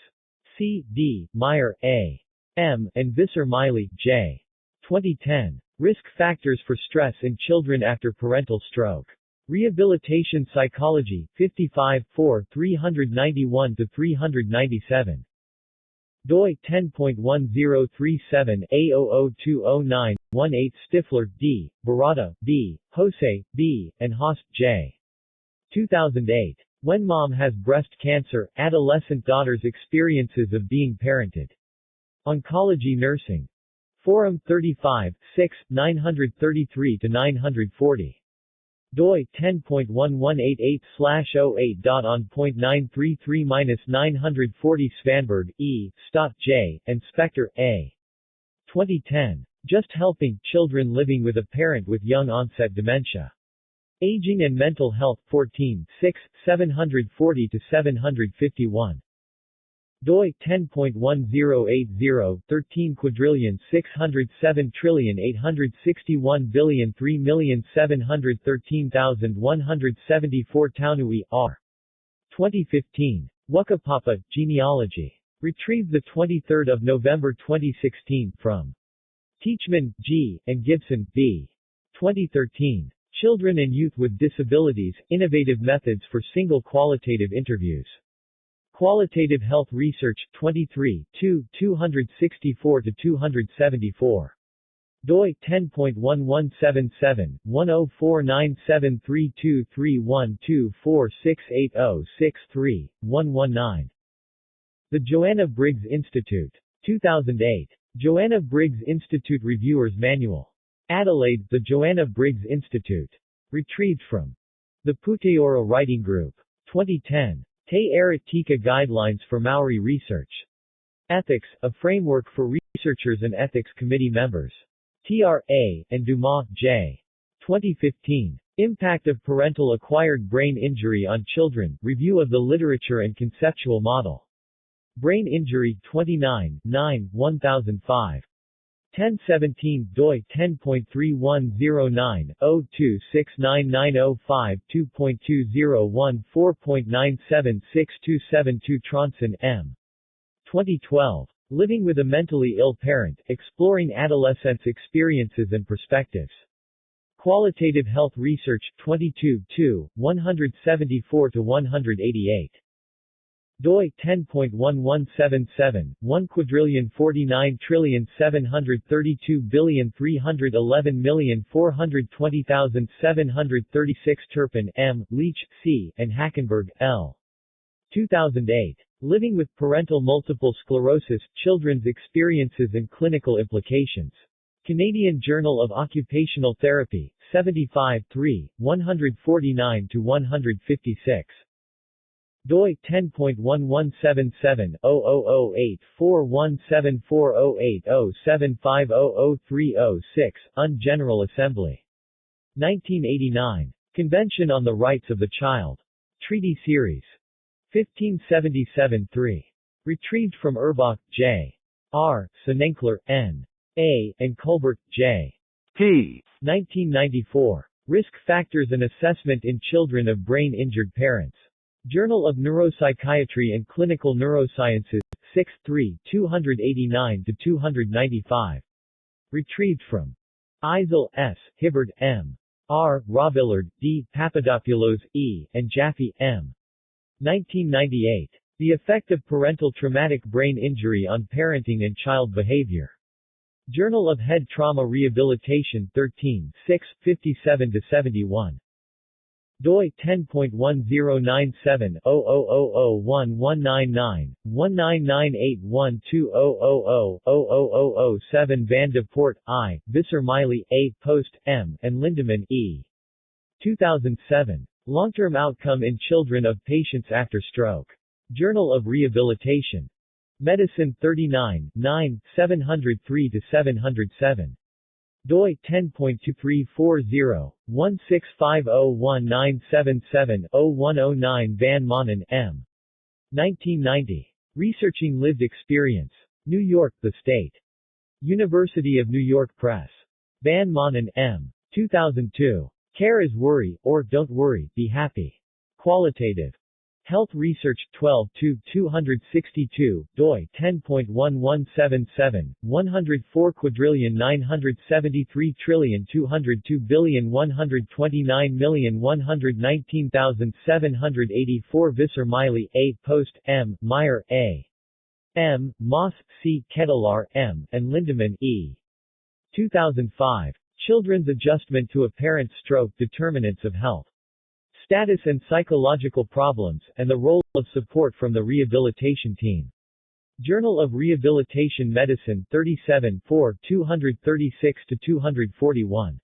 C. D. Meyer, A. M., and Visser-Miley, J. 2010. Risk Factors for Stress in Children After Parental Stroke. Rehabilitation Psychology, 55, 4, 391-397. doi 10.1037-A00209-18 Stifler, D., Barada, B., Jose, B., and Haas, J. 2008. When Mom Has Breast Cancer, Adolescent Daughters' Experiences of Being Parented. Oncology Nursing. Forum 35, 6, 933-940. doi 10.1188/08.on.933-940 Svanberg, E., Stott, J., and Spector, A. 2010. Just Helping Children Living with a Parent with Young Onset Dementia. Aging and Mental Health, 14, 6, 740-751. doi 10.108013,607,3,713,174 Taunui, R. 2015. Wukapapa, Genealogy. Retrieved 23 November 2016 from Teachman, G., and Gibson, B. 2013. Children and Youth with Disabilities, Innovative Methods for Single Qualitative Interviews. Qualitative Health Research, 23, 2, 264-274. doi 10.1177/1049732312468063-119. The Joanna Briggs Institute. 2008. Joanna Briggs Institute Reviewer's Manual. Adelaide, The Joanna Briggs Institute. Retrieved from the Puteora Writing Group. 2010. Te Aratika Guidelines for Maori Research. Ethics, a Framework for Researchers and Ethics Committee Members. TRA, and Dumas, J. 2015. Impact of Parental Acquired Brain Injury on Children, Review of the Literature and Conceptual Model. Brain Injury, 29, 9, 1005. 1017, doi 10.3109/02699052.2014.9762722 Tronson, M. 2012. Living with a Mentally Ill Parent, Exploring Adolescence Experiences and Perspectives. Qualitative Health Research, 22, 2, 174-188. doi 10.1177/1,499,732,311,420,736 Turpin, M., Leach, C., and Hackenberg, L. 2008. Living with Parental Multiple Sclerosis, Children's Experiences and Clinical Implications. Canadian Journal of Occupational Therapy, 75, 3, 149-156. doi 10.1177/00841740807500306, UN General Assembly. 1989. Convention on the Rights of the Child. Treaty Series. 1577-3. Retrieved from Urbach, J. R., Senenkler, N. A., and Colbert, J. P. 1994. Risk Factors and Assessment in Children of Brain-Injured Parents. Journal of Neuropsychiatry and Clinical Neurosciences, 6, 3, 289-295. Retrieved from Eisel, S., Hibbard, M. R., Ravillard, D., Papadopoulos, E., and Jaffe, M. 1998. The Effect of Parental Traumatic Brain Injury on Parenting and Child Behavior. Journal of Head Trauma Rehabilitation, 13, 6, 57-71. doi 10.1097/0001199-199812000007 Van de Poort, I., Visser Miley, A., Post, M., and Lindemann, E. 2007. Long-Term Outcome in Children of Patients After Stroke. Journal of Rehabilitation. Medicine 39, 9, 703-707. doi 10.2340-165019770-109 Van Manen, M. 1990. Researching Lived Experience. New York, The State. University of New York Press. Van Manen, M. 2002. Care is Worry, or Don't Worry, Be Happy. Qualitative Health Research, 12, 262, doi 10.1177/104,973,202,129,119,784 Visser Miley, A., Post, M., Meyer, A. M., Moss, C., Kettler, M., and Lindemann, E. 2005. Children's Adjustment to a Parent's Stroke, Determinants of Health. Status and Psychological Problems, and the Role of Support from the Rehabilitation Team. Journal of Rehabilitation Medicine, 37, 4, 236-241.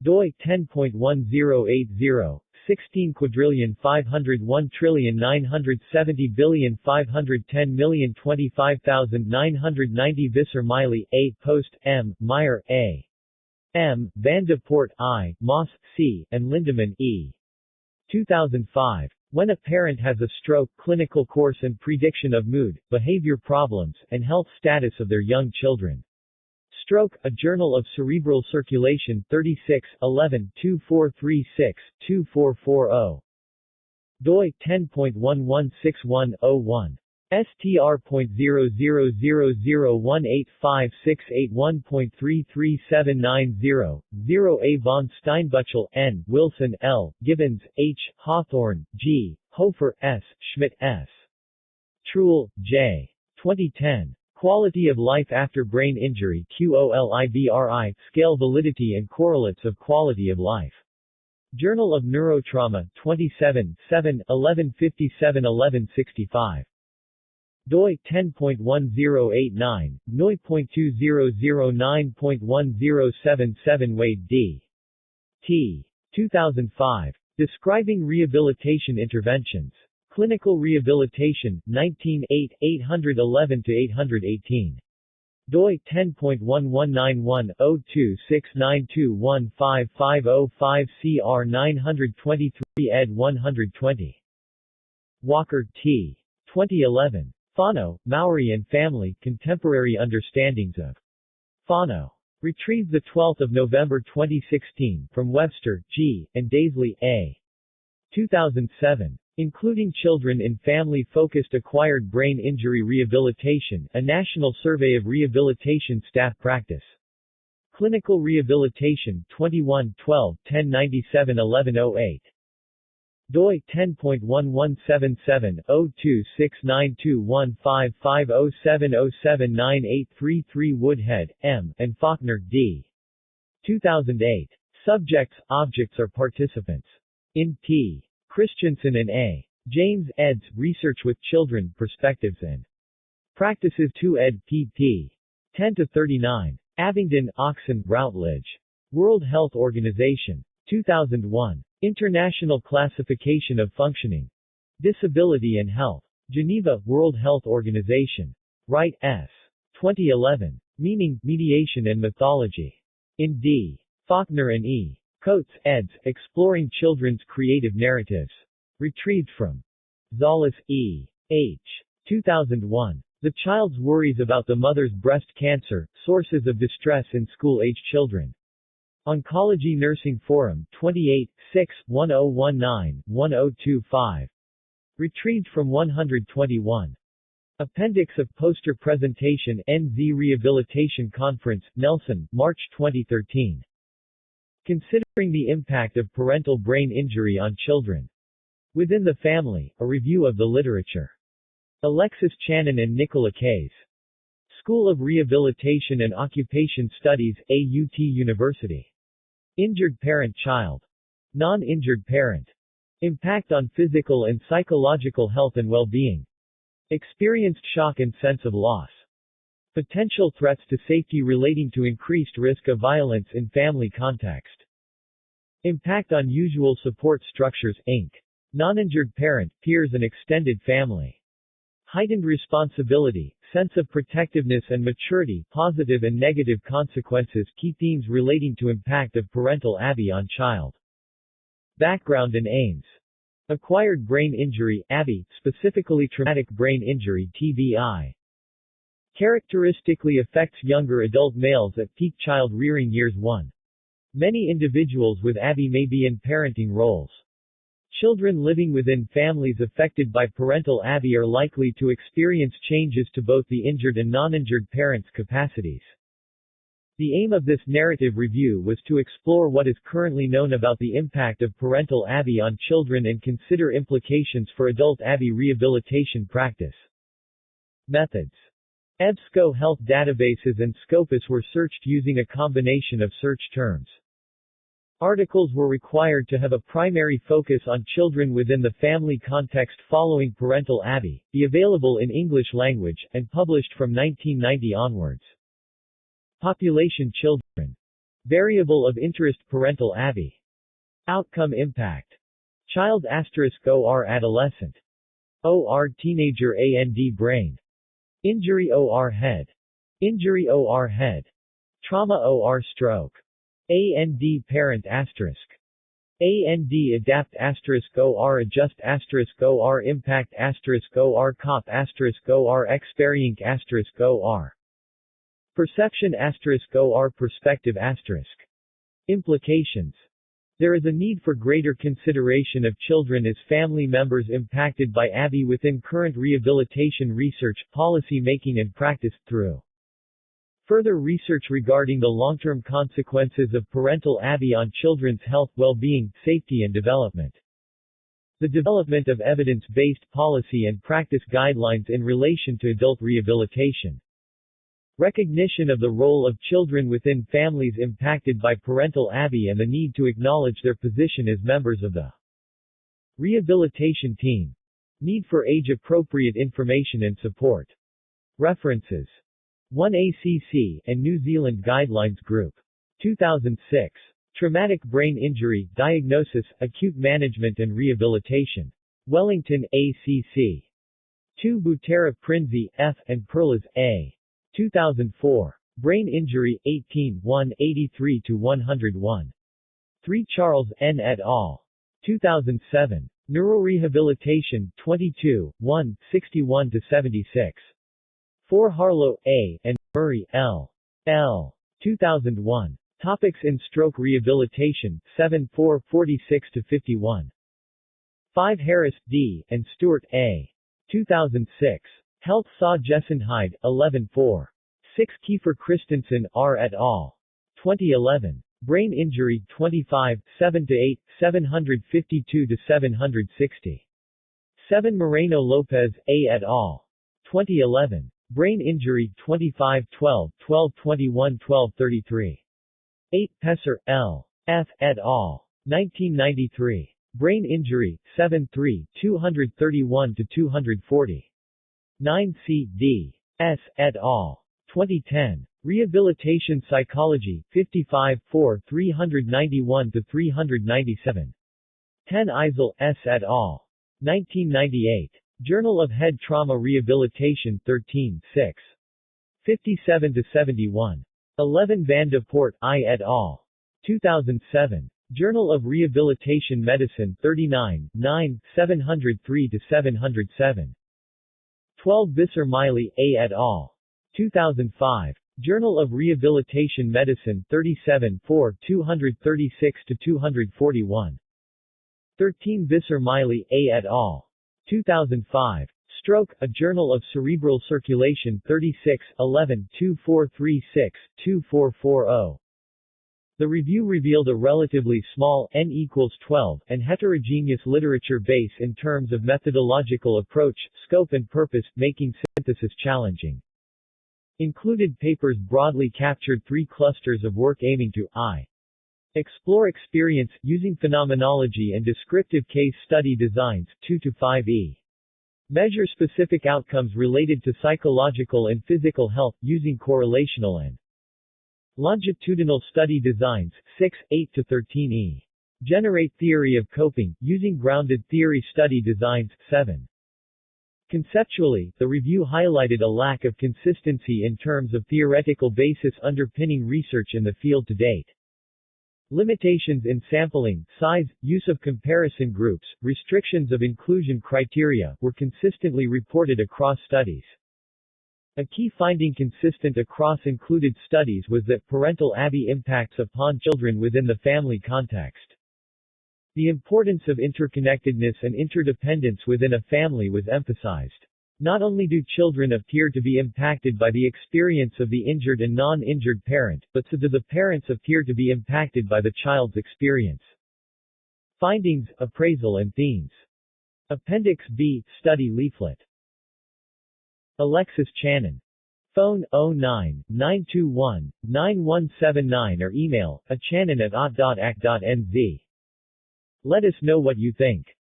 doi 10.1080, 16,501,970,510,510,025,990 Visser Miley, A., Post, M., Meyer, A. M., Van de Poort, I., Moss, C., and Lindemann, E. 2005. When a Parent Has a Stroke, Clinical Course and Prediction of Mood, Behavior Problems, and Health Status of Their Young Children. Stroke, a Journal of Cerebral Circulation, 36, 11, 2436-2440. doi 10.116101. str.000018568.1337900, 0 von Steinbuchel, N., Wilson, L., Gibbons, H., Hawthorne, G., Hofer, S., Schmidt, S. Truel, J. 2010. Quality of life after brain injury QOLIBRI, Scale Validity and Correlates of Quality of Life. Journal of Neurotrauma, 27, 7, 1157-1165. doi 10.1089, noi.2009.1077 Wade D. T. 2005. Describing Rehabilitation Interventions. Clinical Rehabilitation, 19 811-818. doi 10.1191-0269215505 CR 923 ed. 120. Walker, T. 2011. Fano, Maori and Family, Contemporary Understandings of Fano. Retrieved 12 November 2016, from Webster, G., and Daisley, A. 2007. Including Children in Family-Focused Acquired Brain Injury Rehabilitation, a National Survey of Rehabilitation Staff Practice. Clinical Rehabilitation, 21 12 1097 1108. doi 10.1177/0269215507079833 Woodhead, M., and Faulkner, D. 2008. Subjects, Objects or Participants. In T. Christensen and A. James, eds. Research with Children, Perspectives and Practices 2 ed. pp. 10-39. Abingdon, Oxon, Routledge. World Health Organization. 2001. International Classification of Functioning. Disability and Health. Geneva, World Health Organization. Wright, S. 2011. Meaning, Mediation and Mythology. In D. Faulkner and E. Coates, eds. Exploring Children's Creative Narratives. Retrieved from Zollis, E. H. 2001. The Child's Worries About the Mother's Breast Cancer, Sources of Distress in School-Age Children. Oncology Nursing Forum, 28, 6, 1019-1025. Retrieved from 121. Appendix of Poster Presentation NZ Rehabilitation Conference, Nelson, March 2013. Considering the Impact of Parental Brain Injury on Children Within the Family, a Review of the Literature. Alexis Channon and Nicola Kays. School of Rehabilitation and Occupation Studies, AUT University. Injured Parent-Child. Non-injured parent. Impact on physical and psychological health and well-being. Experienced shock and sense of loss. Potential threats to safety relating to increased risk of violence in family context. Impact on usual support structures, Inc. Non-injured parent, peers and extended family. Heightened responsibility, sense of protectiveness and maturity, positive and negative consequences, key themes relating to impact of parental ABI on child. Background and aims. Acquired brain injury, ABI, specifically traumatic brain injury, TBI. Characteristically affects younger adult males at peak child rearing years 1. Many individuals with ABI may be in parenting roles. Children living within families affected by parental ABI are likely to experience changes to both the injured and non-injured parents' capacities. The aim of this narrative review was to explore what is currently known about the impact of parental ABI on children and consider implications for adult ABI rehabilitation practice. Methods. EBSCO health databases and Scopus were searched using a combination of search terms. Articles were required to have a primary focus on children within the family context following parental ABI, be available in English language, and published from 1990 onwards. Population children. Variable of interest parental ABI. Outcome impact. Child *OR adolescent. OR teenager AND brain. Injury OR head. Injury OR head. Trauma OR stroke. AND parent asterisk. AND adapt asterisk OR adjust asterisk OR impact asterisk OR cop asterisk OR experiencing asterisk OR. Perception asterisk OR perspective asterisk. Implications. There is a need for greater consideration of children as family members impacted by ABI within current rehabilitation research, policy making and practice, through further research regarding the long-term consequences of parental ABI on children's health, well-being, safety and development. The development of evidence-based policy and practice guidelines in relation to adult rehabilitation. Recognition of the role of children within families impacted by parental ABI and the need to acknowledge their position as members of the rehabilitation team. Need for age-appropriate information and support. References. 1 ACC and New Zealand Guidelines Group. 2006. Traumatic Brain Injury, Diagnosis, Acute Management and Rehabilitation. Wellington, ACC. 2 Butera Prinzi, F. and Perlas, A. 2004. Brain Injury, 18, 183-101. 3 Charles, N. et al. 2007. Neurorehabilitation, 22, 1, 61-76. 4 Harlow, A., and Murray, L. L. 2001. Topics in Stroke Rehabilitation, 7, 4, 46-51. 5 Harris, D., and Stewart, A. 2006. Health Saw Jessenheid, 11, 4. 6 Kiefer Christensen, R. et al. 2011. Brain Injury, 25, 7-8, 752-760. 7 Moreno Lopez, A. et al. 2011. Brain Injury, 25, 12, 12-21, 12-33. 8 Pesser, L. F. et al. 1993. Brain Injury, 7-3, 231-240. 9 C. D. S. et al. 2010. Rehabilitation Psychology, 55, 4, 391-397. 10 Eisel, S. et al. 1998. Journal of Head Trauma Rehabilitation, 13, 6. 57-71. 11 Van de Poort, I. et al. 2007. Journal of Rehabilitation Medicine, 39, 9, 703-707. 12 Visser Miley, A. et al. 2005. Journal of Rehabilitation Medicine, 37, 4, 236-241. 13 Visser Miley, A. et al. 2005. Stroke, A Journal of Cerebral Circulation, 36, 11, 2436-2440. The review revealed a relatively small, n equals 12, and heterogeneous literature base in terms of methodological approach, scope and purpose, making synthesis challenging. Included papers broadly captured 3 clusters of work aiming to I. Explore experience, using phenomenology and descriptive case study designs, 2-5e. Measure specific outcomes related to psychological and physical health, using correlational and longitudinal study designs, 6, 8-13e. Generate theory of coping, using grounded theory study designs, 7. Conceptually, the review highlighted a lack of consistency in terms of theoretical basis underpinning research in the field to date. Limitations in sampling, size, use of comparison groups, restrictions of inclusion criteria, were consistently reported across studies. A key finding consistent across included studies was that parental ABI impacts upon children within the family context. The importance of interconnectedness and interdependence within a family was emphasized. Not only do children appear to be impacted by the experience of the injured and non-injured parent, but so do the parents appear to be impacted by the child's experience. Findings, appraisal and themes. Appendix B, Study Leaflet. Alexis Channon. Phone 09-921-9179 or email, achannon@ot.ac.nz. Let us know what you think.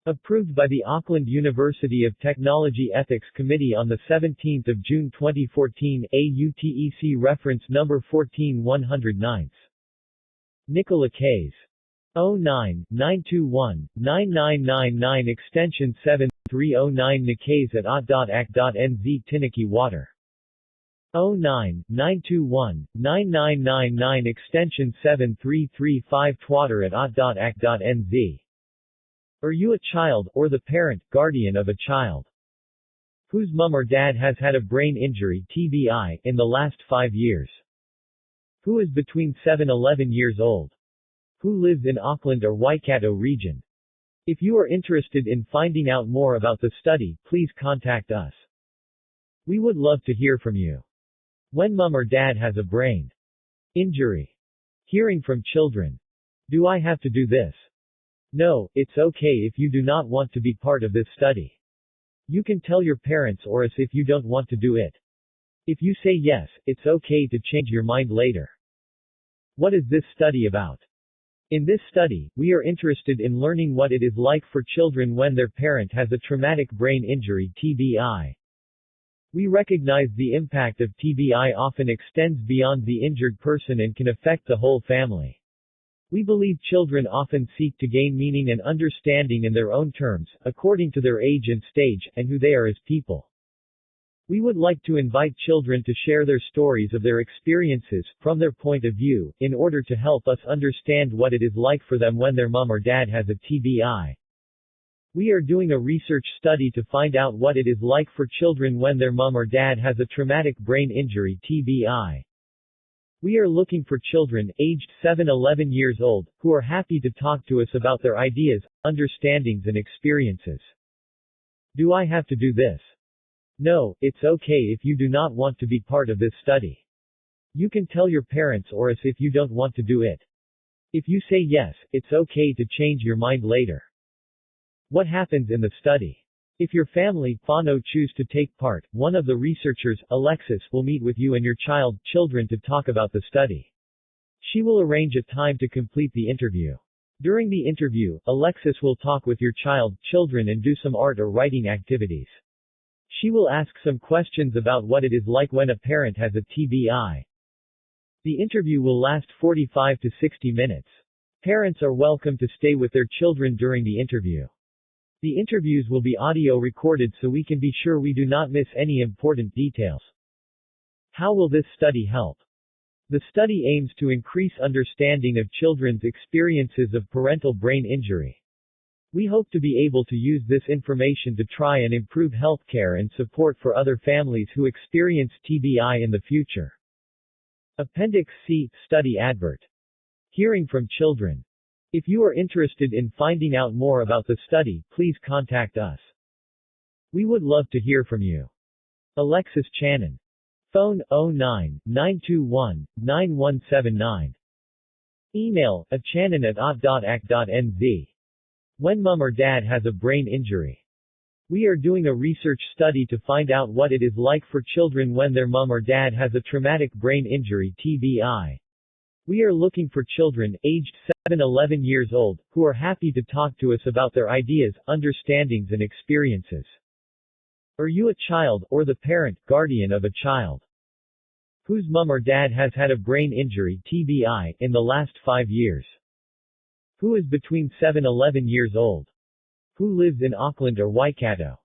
Approved by the Auckland University of Technology Ethics Committee on 17 June 2014, AUTEC reference number 14109. Nicola Case. 09-921-9999 extension 7309 Nikase@ot.ac.nz Tiniki Water. 09-921-9999 extension 7335 Twatter@ot.ac.nz. Are you a child, or the parent, guardian of a child, whose mom or dad has had a brain injury (TBI) in the last 5 years? Who is between 7-11 years old? Who lives in Auckland or Waikato region? If you are interested in finding out more about the study, please contact us. We would love to hear from you. When mom or dad has a brain injury. Hearing from children. Do I have to do this? No, it's okay if you do not want to be part of this study. You can tell your parents or us if you don't want to do it. If you say yes, it's okay to change your mind later. What is this study about? In this study, we are interested in learning what it is like for children when their parent has a traumatic brain injury (TBI). We recognize the impact of TBI often extends beyond the injured person and can affect the whole family. We believe children often seek to gain meaning and understanding in their own terms, according to their age and stage, and who they are as people. We would like to invite children to share their stories of their experiences, from their point of view, in order to help us understand what it is like for them when their mom or dad has a TBI. We are doing a research study to find out what it is like for children when their mom or dad has a traumatic brain injury (TBI). We are looking for children, aged 7-11 years old, who are happy to talk to us about their ideas, understandings and experiences. Do I have to do this? No, it's okay if you do not want to be part of this study. You can tell your parents or us if you don't want to do it. If you say yes, it's okay to change your mind later. What happens in the study? If your family, choose to take part, one of the researchers, Alexis, will meet with you and your children to talk about the study. She will arrange a time to complete the interview. During the interview, Alexis will talk with your children and do some art or writing activities. She will ask some questions about what it is like when a parent has a TBI. The interview will last 45 to 60 minutes. Parents are welcome to stay with their children during the interview. The interviews will be audio recorded so we can be sure we do not miss any important details. How will this study help? The study aims to increase understanding of children's experiences of parental brain injury. We hope to be able to use this information to try and improve healthcare and support for other families who experience TBI in the future. Appendix C, Study Advert. Hearing from children. If you are interested in finding out more about the study, please contact us. We would love to hear from you. Alexis Channon. Phone 09-921-9179. Email achannon@ot.ac.nz. When mom or dad has a brain injury. We are doing a research study to find out what it is like for children when their mom or dad has a traumatic brain injury (TBI). We are looking for children, aged 7-11 years old, who are happy to talk to us about their ideas, understandings and experiences. Are you a child, or the parent, guardian of a child, whose mom or dad has had a brain injury (TBI) in the last 5 years? Who is between 7-11 years old? Who lives in Auckland or Waikato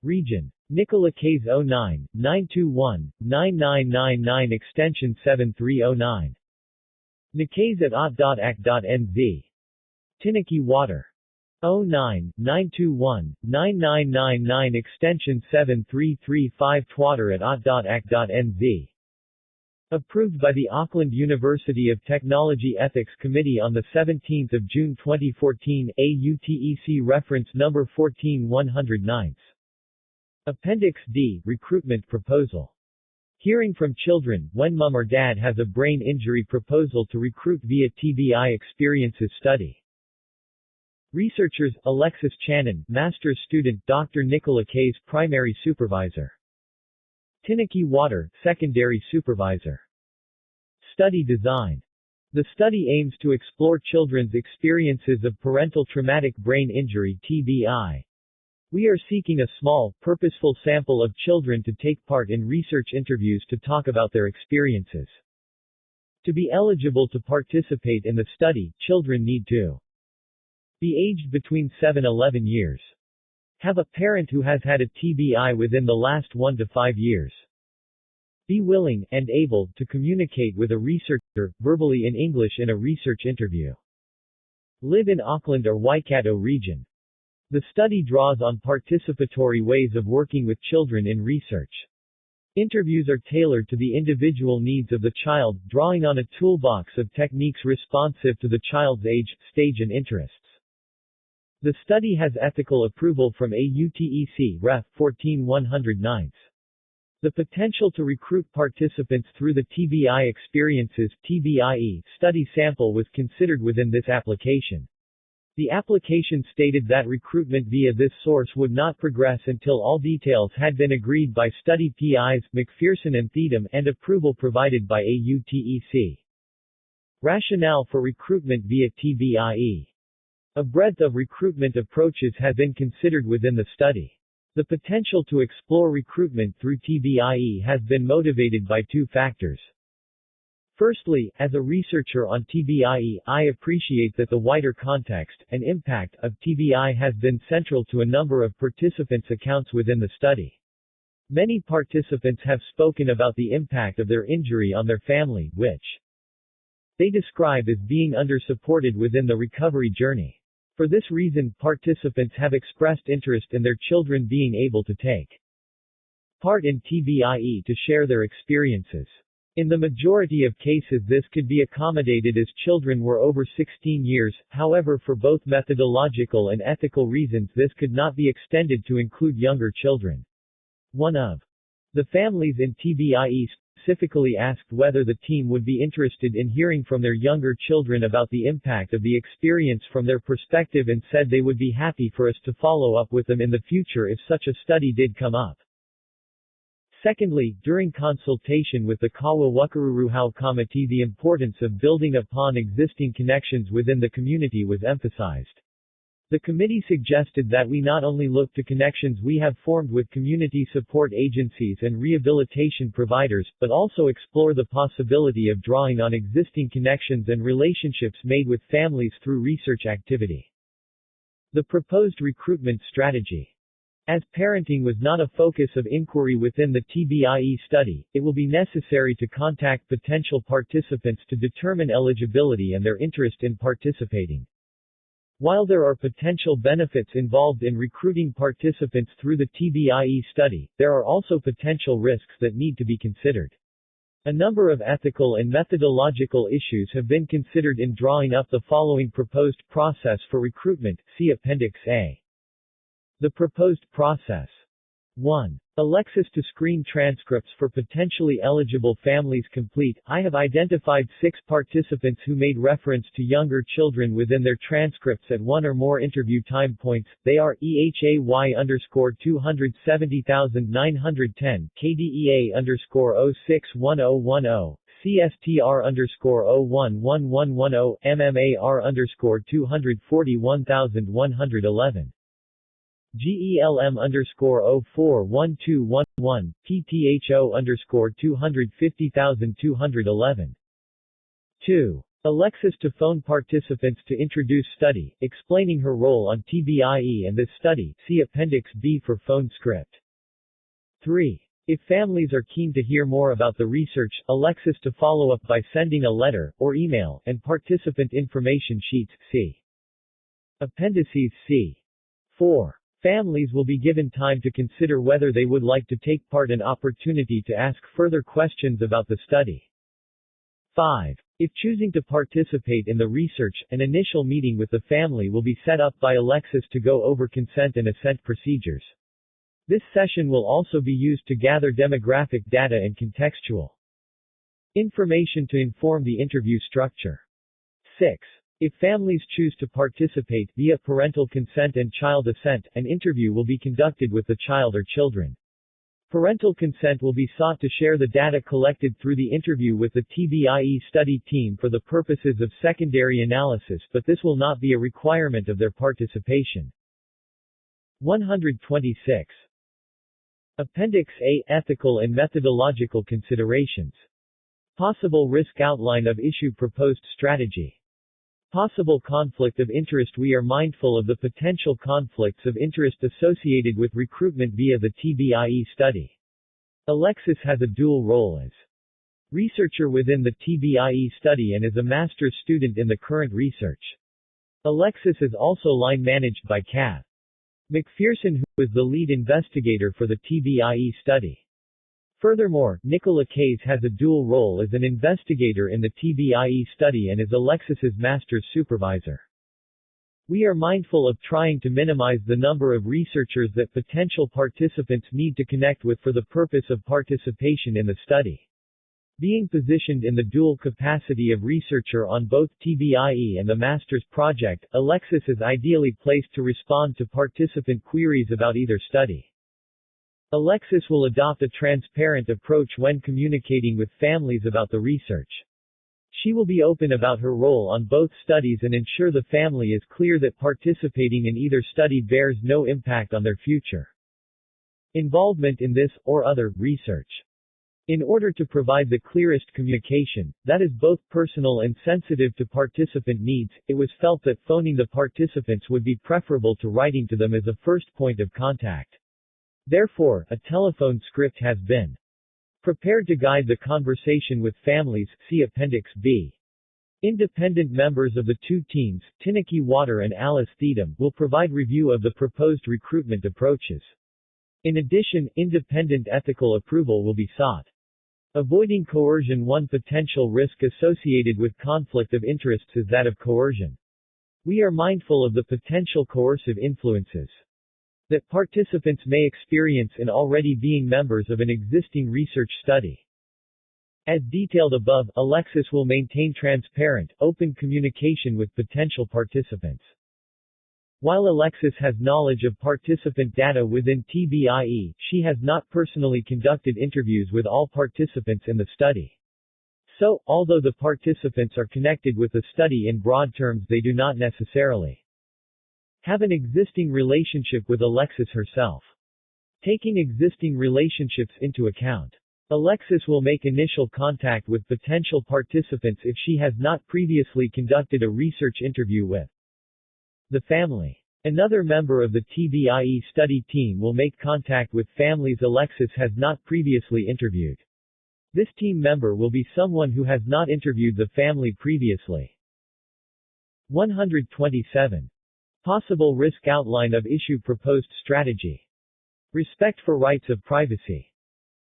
region? Nicola Case 09-921-9999 extension 7309. Nakays@ot.ac.nz. Tinaki Water. 09-921-9999 extension 7335 Twatter@ot.ac.nz. Approved by the Auckland University of Technology Ethics Committee on 17 June 2014, AUTEC reference number 14109. Appendix D, Recruitment Proposal. Hearing from children, when mom or dad has a brain injury proposal to recruit via TBI Experiences Study. Researchers, Alexis Channon, Master's Student, Dr. Nicola Case, Primary Supervisor. Tinaki Water, Secondary Supervisor. Study Design. The study aims to explore children's experiences of parental traumatic brain injury (TBI). We are seeking a small, purposeful sample of children to take part in research interviews to talk about their experiences. To be eligible to participate in the study, children need to be aged between 7-11 years. Have a parent who has had a TBI within the last 1 to 5 years. Be willing, and able, to communicate with a researcher, verbally in English in a research interview. Live in Auckland or Waikato region. The study draws on participatory ways of working with children in research. Interviews are tailored to the individual needs of the child, drawing on a toolbox of techniques responsive to the child's age, stage and interests. The study has ethical approval from AUTEC Ref. 14109. The potential to recruit participants through the TBI Experiences (TBIE) study sample was considered within this application. The application stated that recruitment via this source would not progress until all details had been agreed by study PIs, McPherson and Theedum, and approval provided by AUTEC. Rationale for recruitment via TBIE. A breadth of recruitment approaches has been considered within the study. The potential to explore recruitment through TBIE has been motivated by two factors. Firstly, as a researcher on TBIE, I appreciate that the wider context and impact of TBI has been central to a number of participants' accounts within the study. Many participants have spoken about the impact of their injury on their family, which they describe as being under-supported within the recovery journey. For this reason, participants have expressed interest in their children being able to take part in TBIE to share their experiences. In the majority of cases this could be accommodated as children were over 16 years, however for both methodological and ethical reasons this could not be extended to include younger children. One of the families in TBIE specifically asked whether the team would be interested in hearing from their younger children about the impact of the experience from their perspective and said they would be happy for us to follow up with them in the future if such a study did come up. Secondly, during consultation with the Kawa-Wakaruruhau Committee, the importance of building upon existing connections within the community was emphasized. The committee suggested that we not only look to connections we have formed with community support agencies and rehabilitation providers, but also explore the possibility of drawing on existing connections and relationships made with families through research activity. The proposed recruitment strategy. As parenting was not a focus of inquiry within the TBIE study, it will be necessary to contact potential participants to determine eligibility and their interest in participating. While there are potential benefits involved in recruiting participants through the TBIE study, there are also potential risks that need to be considered. A number of ethical and methodological issues have been considered in drawing up the following proposed process for recruitment, see Appendix A. The proposed process. 1. Alexis to screen transcripts for potentially eligible families complete. I have identified 6 participants who made reference to younger children within their transcripts at one or more interview time points. They are EHAY_270910, KDEA_061010, CSTR_011110, MMAR_241111. GELM_041211, PTHO_250211. 2. Alexis to phone participants to introduce study, explaining her role on TBIE and this study, see Appendix B for phone script. 3. If families are keen to hear more about the research, Alexis to follow up by sending a letter, or email, and participant information sheets, see Appendices C. 4. Families will be given time to consider whether they would like to take part and opportunity to ask further questions about the study. 5. If choosing to participate in the research, an initial meeting with the family will be set up by Alexis to go over consent and assent procedures. This session will also be used to gather demographic data and contextual information to inform the interview structure. 6. If families choose to participate via parental consent and child assent, an interview will be conducted with the child or children. Parental consent will be sought to share the data collected through the interview with the TBIE study team for the purposes of secondary analysis, but this will not be a requirement of their participation. 126. Appendix A. Ethical and methodological considerations. Possible risk outline of issue proposed strategy. Possible conflict of interest. We are mindful of the potential conflicts of interest associated with recruitment via the TBIE study. Alexis has a dual role as researcher within the TBIE study and as a master's student in the current research. Alexis is also line managed by Kath McPherson, who is the lead investigator for the TBIE study. Furthermore, Nicola Case has a dual role as an investigator in the TBIE study and as Alexis's master's supervisor. We are mindful of trying to minimize the number of researchers that potential participants need to connect with for the purpose of participation in the study. Being positioned in the dual capacity of researcher on both TBIE and the master's project, Alexis is ideally placed to respond to participant queries about either study. Alexis will adopt a transparent approach when communicating with families about the research. She will be open about her role on both studies and ensure the family is clear that participating in either study bears no impact on their future involvement in this or other research. In order to provide the clearest communication, that is both personal and sensitive to participant needs, it was felt that phoning the participants would be preferable to writing to them as a first point of contact. Therefore, a telephone script has been prepared to guide the conversation with families, see Appendix B. Independent members of the two teams, Tineke Water and Alice Theedum, will provide review of the proposed recruitment approaches. In addition, independent ethical approval will be sought. Avoiding coercion. One potential risk associated with conflict of interests is that of coercion. We are mindful of the potential coercive influences that participants may experience in already being members of an existing research study. As detailed above, Alexis will maintain transparent, open communication with potential participants. While Alexis has knowledge of participant data within TBIE, she has not personally conducted interviews with all participants in the study. So, although the participants are connected with the study in broad terms, they do not necessarily have an existing relationship with Alexis herself. Taking existing relationships into account, Alexis will make initial contact with potential participants if she has not previously conducted a research interview with the family. Another member of the TBIE study team will make contact with families Alexis has not previously interviewed. This team member will be someone who has not interviewed the family previously. 127. Possible risk outline of issue proposed strategy. Respect for rights of privacy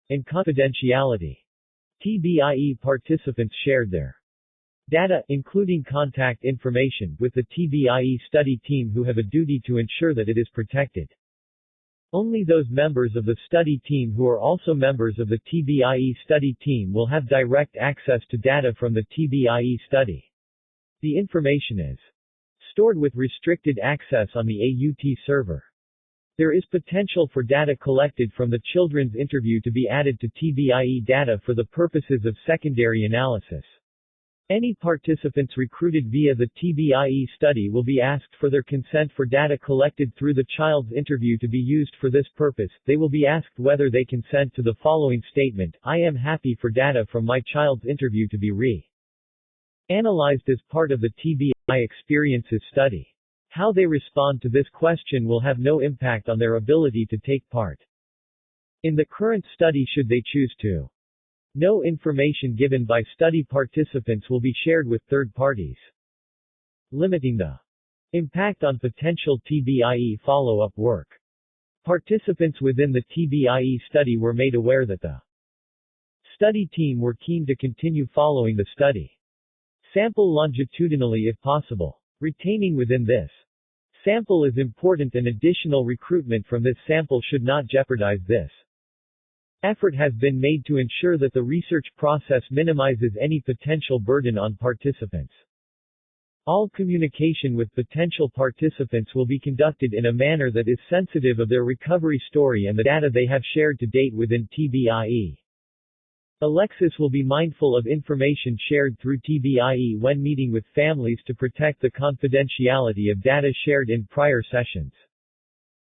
and confidentiality. TBIE participants shared their data, including contact information, with the TBIE study team who have a duty to ensure that it is protected. Only those members of the study team who are also members of the TBIE study team will have direct access to data from the TBIE study. The information is stored with restricted access on the AUT server. There is potential for data collected from the children's interview to be added to TBIE data for the purposes of secondary analysis. Any participants recruited via the TBIE study will be asked for their consent for data collected through the child's interview to be used for this purpose. They will be asked whether they consent to the following statement: I am happy for data from my child's interview to be analyzed as part of the TBIE experiences study. How they respond to this question will have no impact on their ability to take part in the current study should they choose to. No information given by study participants will be shared with third parties. Limiting the impact on potential TBIE follow-up work. Participants within the TBIE study were made aware that the study team were keen to continue following the study sample longitudinally if possible. Retaining within this sample is important, and additional recruitment from this sample should not jeopardize this. Effort has been made to ensure that the research process minimizes any potential burden on participants. All communication with potential participants will be conducted in a manner that is sensitive of their recovery story and the data they have shared to date within TBIE. Alexis will be mindful of information shared through TBIE when meeting with families to protect the confidentiality of data shared in prior sessions.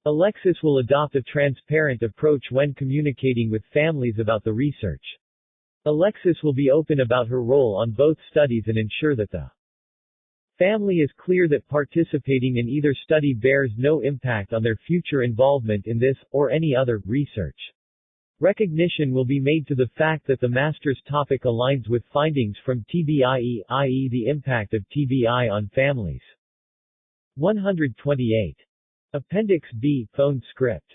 Alexis will adopt a transparent approach when communicating with families about the research. Alexis will be open about her role on both studies and ensure that the family is clear that participating in either study bears no impact on their future involvement in this or any other research. Recognition will be made to the fact that the master's topic aligns with findings from TBIE, i.e. the impact of TBI on families. 128. Appendix B, Phone Script.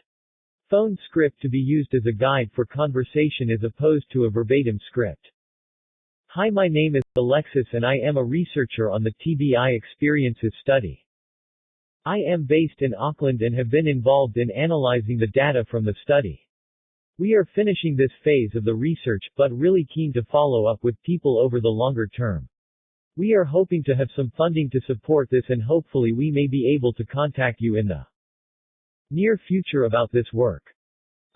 Phone script to be used as a guide for conversation as opposed to a verbatim script. Hi, my name is Alexis and I am a researcher on the TBI Experiences study. I am based in Auckland and have been involved in analyzing the data from the study. We are finishing this phase of the research, but really keen to follow up with people over the longer term. We are hoping to have some funding to support this, and hopefully we may be able to contact you in the near future about this work.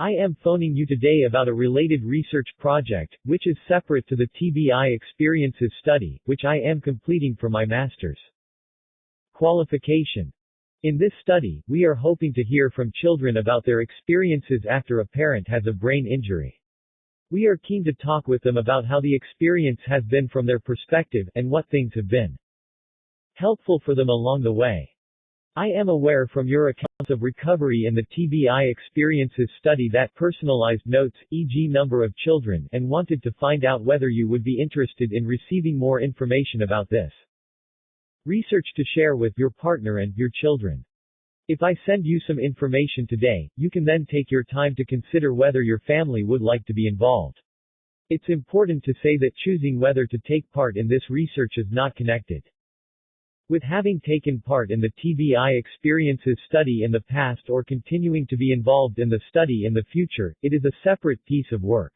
I am phoning you today about a related research project, which is separate to the TBI experiences study, which I am completing for my master's qualification. In this study, we are hoping to hear from children about their experiences after a parent has a brain injury. We are keen to talk with them about how the experience has been from their perspective, and what things have been helpful for them along the way. I am aware from your accounts of recovery in the TBI experiences study that personalized notes, e.g. number of children, and wanted to find out whether you would be interested in receiving more information about this research to share with your partner and your children. If I send you some information today, you can then take your time to consider whether your family would like to be involved. It's important to say that choosing whether to take part in this research is not connected with having taken part in the TBI experiences study in the past or continuing to be involved in the study in the future. It is a separate piece of work.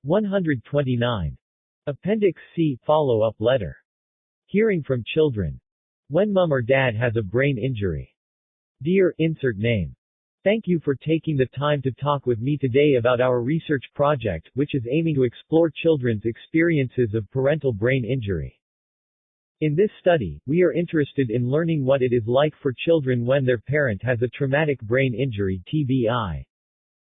129. Appendix C, follow-up letter. Hearing from children. When mom or dad has a brain injury. Dear, insert name. Thank you for taking the time to talk with me today about our research project, which is aiming to explore children's experiences of parental brain injury. In this study, we are interested in learning what it is like for children when their parent has a traumatic brain injury (TBI).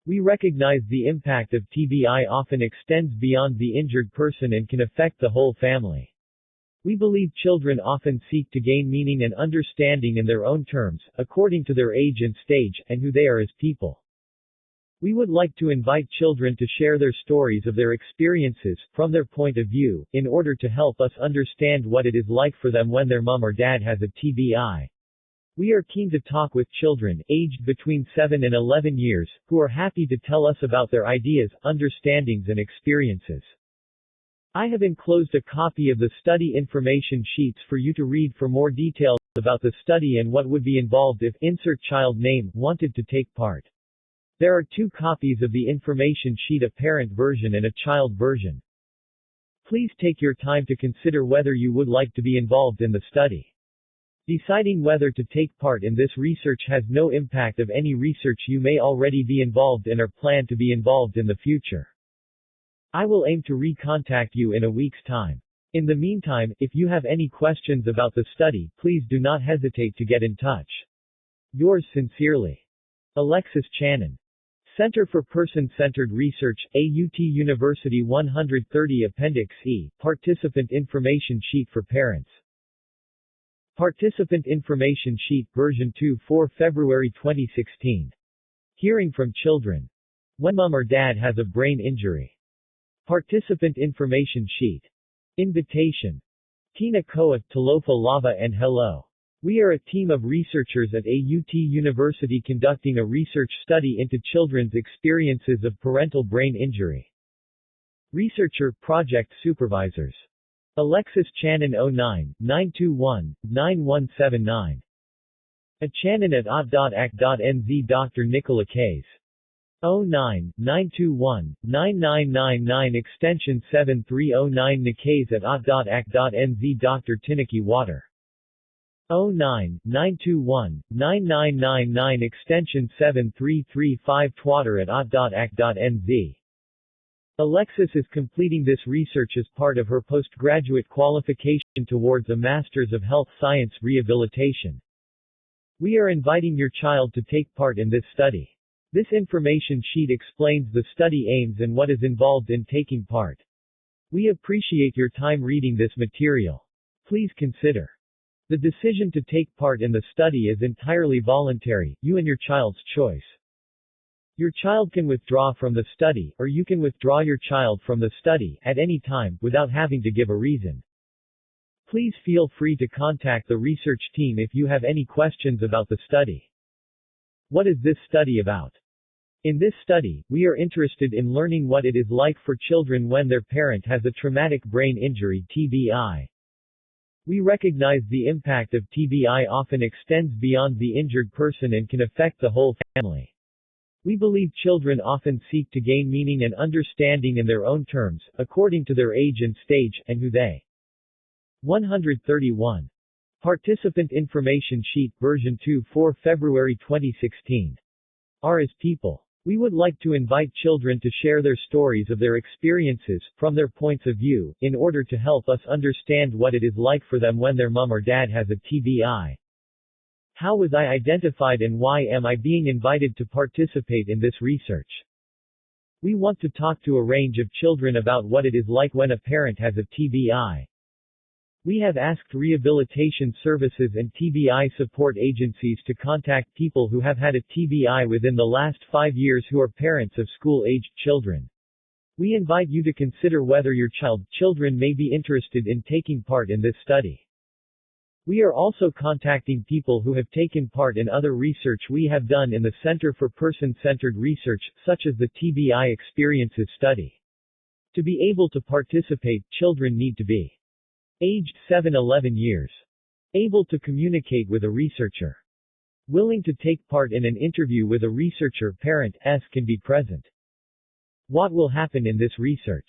We recognize the impact of TBI often extends beyond the injured person and can affect the whole family. We believe children often seek to gain meaning and understanding in their own terms, according to their age and stage, and who they are as people. We would like to invite children to share their stories of their experiences, from their point of view, in order to help us understand what it is like for them when their mom or dad has a TBI. We are keen to talk with children, aged between 7 and 11 years, who are happy to tell us about their ideas, understandings and experiences. I have enclosed a copy of the study information sheets for you to read for more details about the study and what would be involved if insert child name wanted to take part. There are 2 copies of the information sheet, a parent version and a child version. Please take your time to consider whether you would like to be involved in the study. Deciding whether to take part in this research has no impact of any research you may already be involved in or plan to be involved in the future. I will aim to re-contact you in a week's time. In the meantime, if you have any questions about the study, please do not hesitate to get in touch. Yours sincerely, Alexis Channon. Center for Person-Centered Research, AUT University 130 Appendix E, Participant Information Sheet for Parents. Participant Information Sheet, version 2 for February 2016. Hearing from children. When mom or dad has a brain injury. Participant Information Sheet. Invitation. Tina Koa, Talofa Lava and hello. We are a team of researchers at AUT University conducting a research study into children's experiences of parental brain injury. Researcher, Project Supervisors. Alexis Channon 09-921-9179. A Channon at ot.ac.nz. Dr. Nicola Kays. 09-921-9999 extension 7309 Nikays at ot.ac.nz. Dr. Tinaki Water. 09-921-9999 extension 7335 Twatter at ot.ac.nz. Alexis is completing this research as part of her postgraduate qualification towards a Master's of Health Science Rehabilitation. We are inviting your child to take part in this study. This information sheet explains the study aims and what is involved in taking part. We appreciate your time reading this material. Please consider. The decision to take part in the study is entirely voluntary, you and your child's choice. Your child can withdraw from the study, or you can withdraw your child from the study, at any time, without having to give a reason. Please feel free to contact the research team if you have any questions about the study. What is this study about? In this study, we are interested in learning what it is like for children when their parent has a traumatic brain injury (TBI). We recognize the impact of TBI often extends beyond the injured person and can affect the whole family. We believe children often seek to gain meaning and understanding in their own terms, according to their age and stage, and who they. 131. Participant Information Sheet, version 2 for February 2016. Are as people. We would like to invite children to share their stories of their experiences, from their points of view, in order to help us understand what it is like for them when their mom or dad has a TBI. How was I identified and why am I being invited to participate in this research? We want to talk to a range of children about what it is like when a parent has a TBI. We have asked rehabilitation services and TBI support agencies to contact people who have had a TBI within the last 5 years who are parents of school-aged children. We invite you to consider whether your children may be interested in taking part in this study. We are also contacting people who have taken part in other research we have done in the Center for Person-Centered Research, such as the TBI Experiences Study. To be able to participate, children need to be aged 7-11 years, able to communicate with a researcher, willing to take part in an interview with a researcher. Parents can be present. What will happen in this research?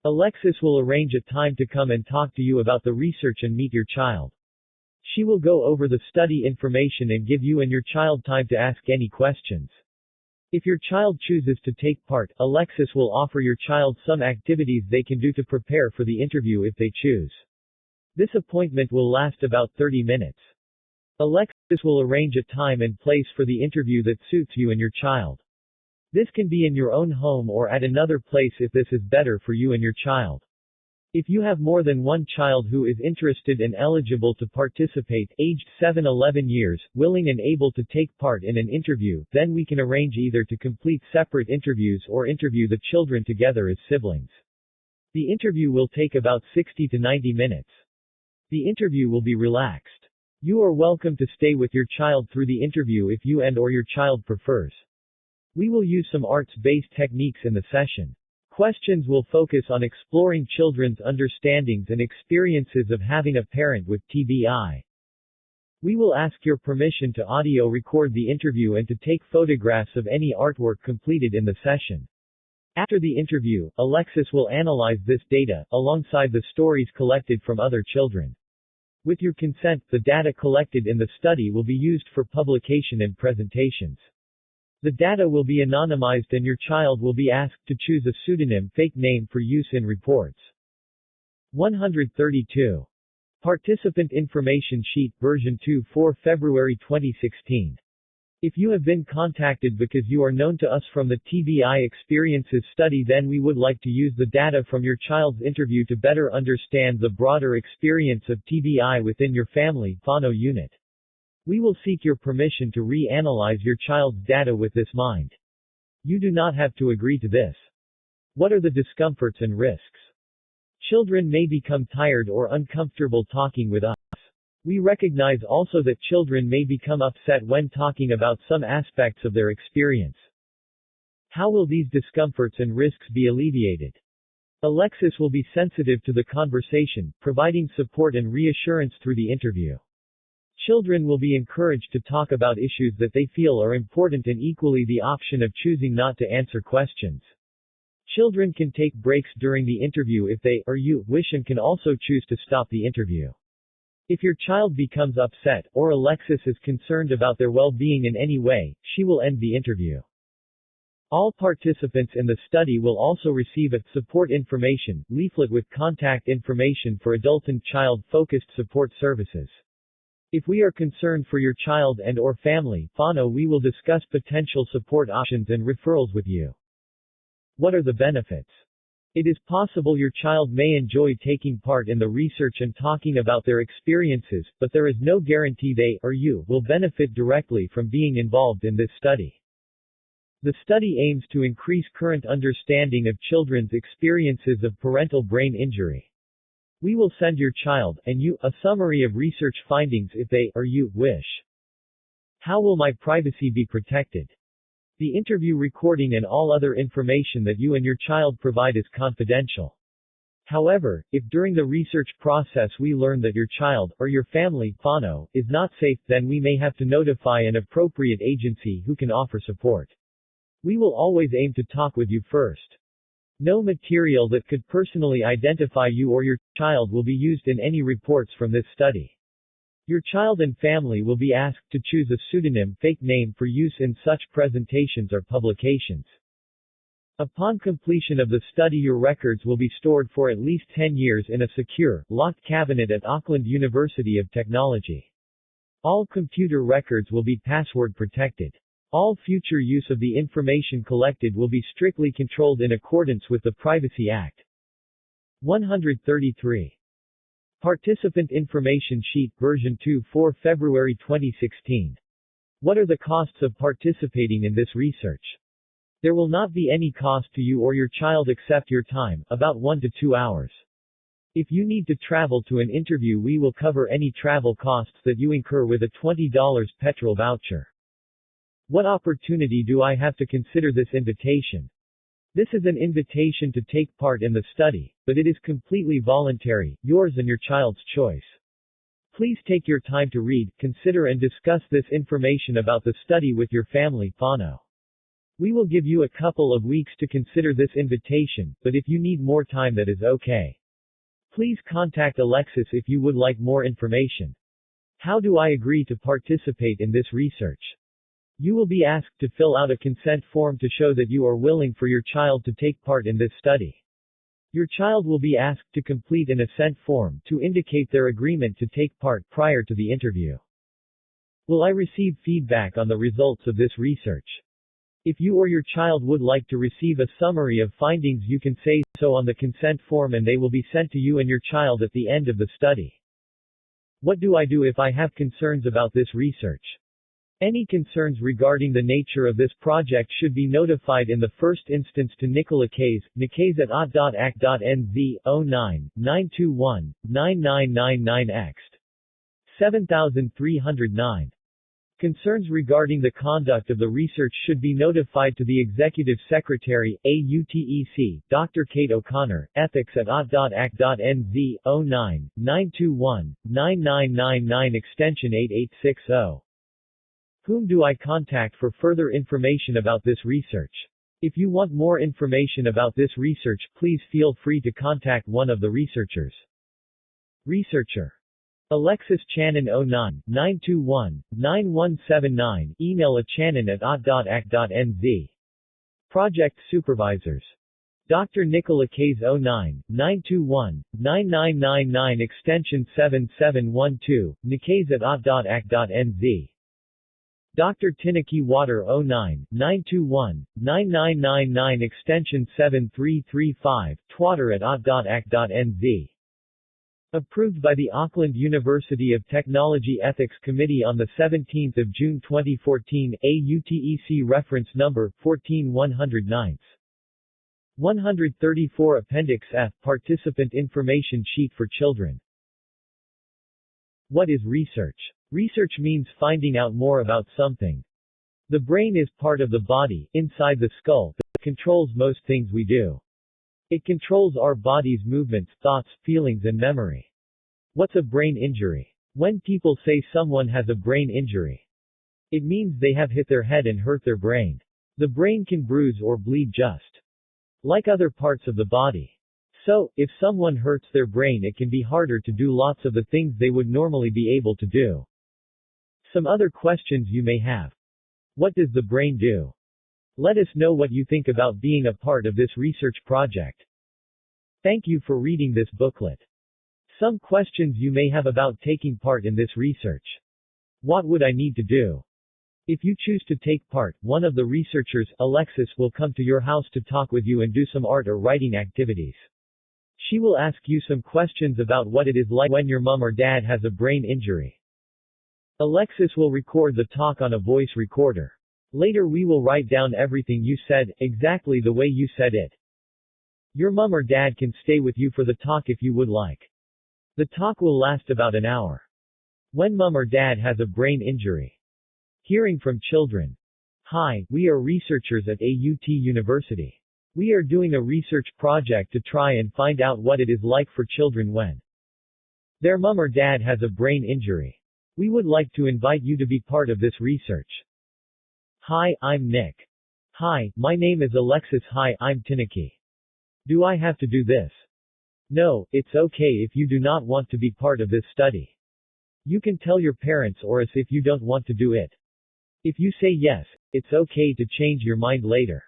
Alexis will arrange a time to come and talk to you about the research and meet your child. She will go over the study information and give you and your child time to ask any questions. If your child chooses to take part, Alexis will offer your child some activities they can do to prepare for the interview if they choose. This appointment will last about 30 minutes. Alexis will arrange a time and place for the interview that suits you and your child. This can be in your own home or at another place if this is better for you and your child. If you have more than one child who is interested and eligible to participate, aged 7-11 years, willing and able to take part in an interview, then we can arrange either to complete separate interviews or interview the children together as siblings. The interview will take about 60 to 90 minutes. The interview will be relaxed. You are welcome to stay with your child through the interview if you and/or your child prefers. We will use some arts-based techniques in the session. Questions will focus on exploring children's understandings and experiences of having a parent with TBI. We will ask your permission to audio record the interview and to take photographs of any artwork completed in the session. After the interview, Alexis will analyze this data, alongside the stories collected from other children. With your consent, the data collected in the study will be used for publication and presentations. The data will be anonymized and your child will be asked to choose a pseudonym fake name for use in reports. 132. Participant Information Sheet, version 2 for February 2016. If you have been contacted because you are known to us from the TBI Experiences Study, then we would like to use the data from your child's interview to better understand the broader experience of TBI within your family unit. We will seek your permission to reanalyze your child's data with this mind. You do not have to agree to this. What are the discomforts and risks? Children may become tired or uncomfortable talking with us. We recognize also that children may become upset when talking about some aspects of their experience. How will these discomforts and risks be alleviated? Alexis will be sensitive to the conversation, providing support and reassurance through the interview. Children will be encouraged to talk about issues that they feel are important and equally the option of choosing not to answer questions. Children can take breaks during the interview if they or you wish and can also choose to stop the interview. If your child becomes upset, or Alexis is concerned about their well-being in any way, she will end the interview. All participants in the study will also receive a support information leaflet with contact information for adult and child-focused support services. If we are concerned for your child and/or family, we will discuss potential support options and referrals with you. What are the benefits? It is possible your child may enjoy taking part in the research and talking about their experiences, but there is no guarantee they or you will benefit directly from being involved in this study. The study aims to increase current understanding of children's experiences of parental brain injury. We will send your child and you a summary of research findings if they or you wish. How will my privacy be protected? The interview recording and all other information that you and your child provide is confidential. However, if during the research process we learn that your child, or your family, is not safe, then we may have to notify an appropriate agency who can offer support. We will always aim to talk with you first. No material that could personally identify you or your child will be used in any reports from this study. Your child and family will be asked to choose a pseudonym, fake name for use in such presentations or publications. Upon completion of the study, your records will be stored for at least 10 years in a secure, locked cabinet at Auckland University of Technology. All computer records will be password protected. All future use of the information collected will be strictly controlled in accordance with the Privacy Act. 133. Participant Information Sheet version 2 for February 2016. What are the costs of participating in this research? There will not be any cost to you or your child except your time, about 1 to 2 hours. If you need to travel to an interview, we will cover any travel costs that you incur with a $20 petrol voucher. What opportunity do I have to consider this invitation? This is an invitation to take part in the study, but it is completely voluntary, yours and your child's choice. Please take your time to read, consider and discuss this information about the study with your family, whānau. We will give you a couple of weeks to consider this invitation, but if you need more time, that is okay. Please contact Alexis if you would like more information. How do I agree to participate in this research? You will be asked to fill out a consent form to show that you are willing for your child to take part in this study. Your child will be asked to complete an assent form to indicate their agreement to take part prior to the interview. Will I receive feedback on the results of this research? If you or your child would like to receive a summary of findings, you can say so on the consent form and they will be sent to you and your child at the end of the study. What do I do if I have concerns about this research? Any concerns regarding the nature of this project should be notified in the first instance to Nicola Kays, nikays@act.nz, 09-921-9999 ext. 7309. Concerns regarding the conduct of the research should be notified to the Executive Secretary, AUTEC, Dr. Kate O'Connor, ethics@aut.act.nz, 09-921-9999 extension 8860. Whom do I contact for further information about this research? If you want more information about this research, please feel free to contact one of the researchers. Researcher Alexis Channon, 09-921-9179, email achannon@aut.act.nz. Project Supervisors Dr. Nicola Kays, 09-921-9999 extension 7712, nikays@aut.act.nz. Dr. Tinaki Water, 09-921-9999 extension 7335, twatter@aut.act.nz. Approved by the Auckland University of Technology Ethics Committee on 17 June 2014, AUTEC reference number 14109. 134 Appendix F Participant Information Sheet for Children. What is research? Research means finding out more about something. The brain is part of the body, inside the skull, that controls most things we do. It controls our body's movements, thoughts, feelings and memory. What's a brain injury? When people say someone has a brain injury, it means they have hit their head and hurt their brain. The brain can bruise or bleed just like other parts of the body. So, if someone hurts their brain, it can be harder to do lots of the things they would normally be able to do. Some other questions you may have. What does the brain do? Let us know what you think about being a part of this research project. Thank you for reading this booklet. Some questions you may have about taking part in this research. What would I need to do? If you choose to take part, one of the researchers, Alexis, will come to your house to talk with you and do some art or writing activities. She will ask you some questions about what it is like when your mom or dad has a brain injury. Alexis will record the talk on a voice recorder. Later we will write down everything you said, exactly the way you said it. Your mom or dad can stay with you for the talk if you would like. The talk will last about an hour. When mom or dad has a brain injury. Hearing from children. Hi, we are researchers at AUT University. We are doing a research project to try and find out what it is like for children when their mom or dad has a brain injury. We would like to invite you to be part of this research. Hi, I'm Nick. Hi, my name is Alexis. Hi, I'm Tinaki. Do I have to do this? No, it's okay if you do not want to be part of this study. You can tell your parents or us if you don't want to do it. If you say yes, it's okay to change your mind later.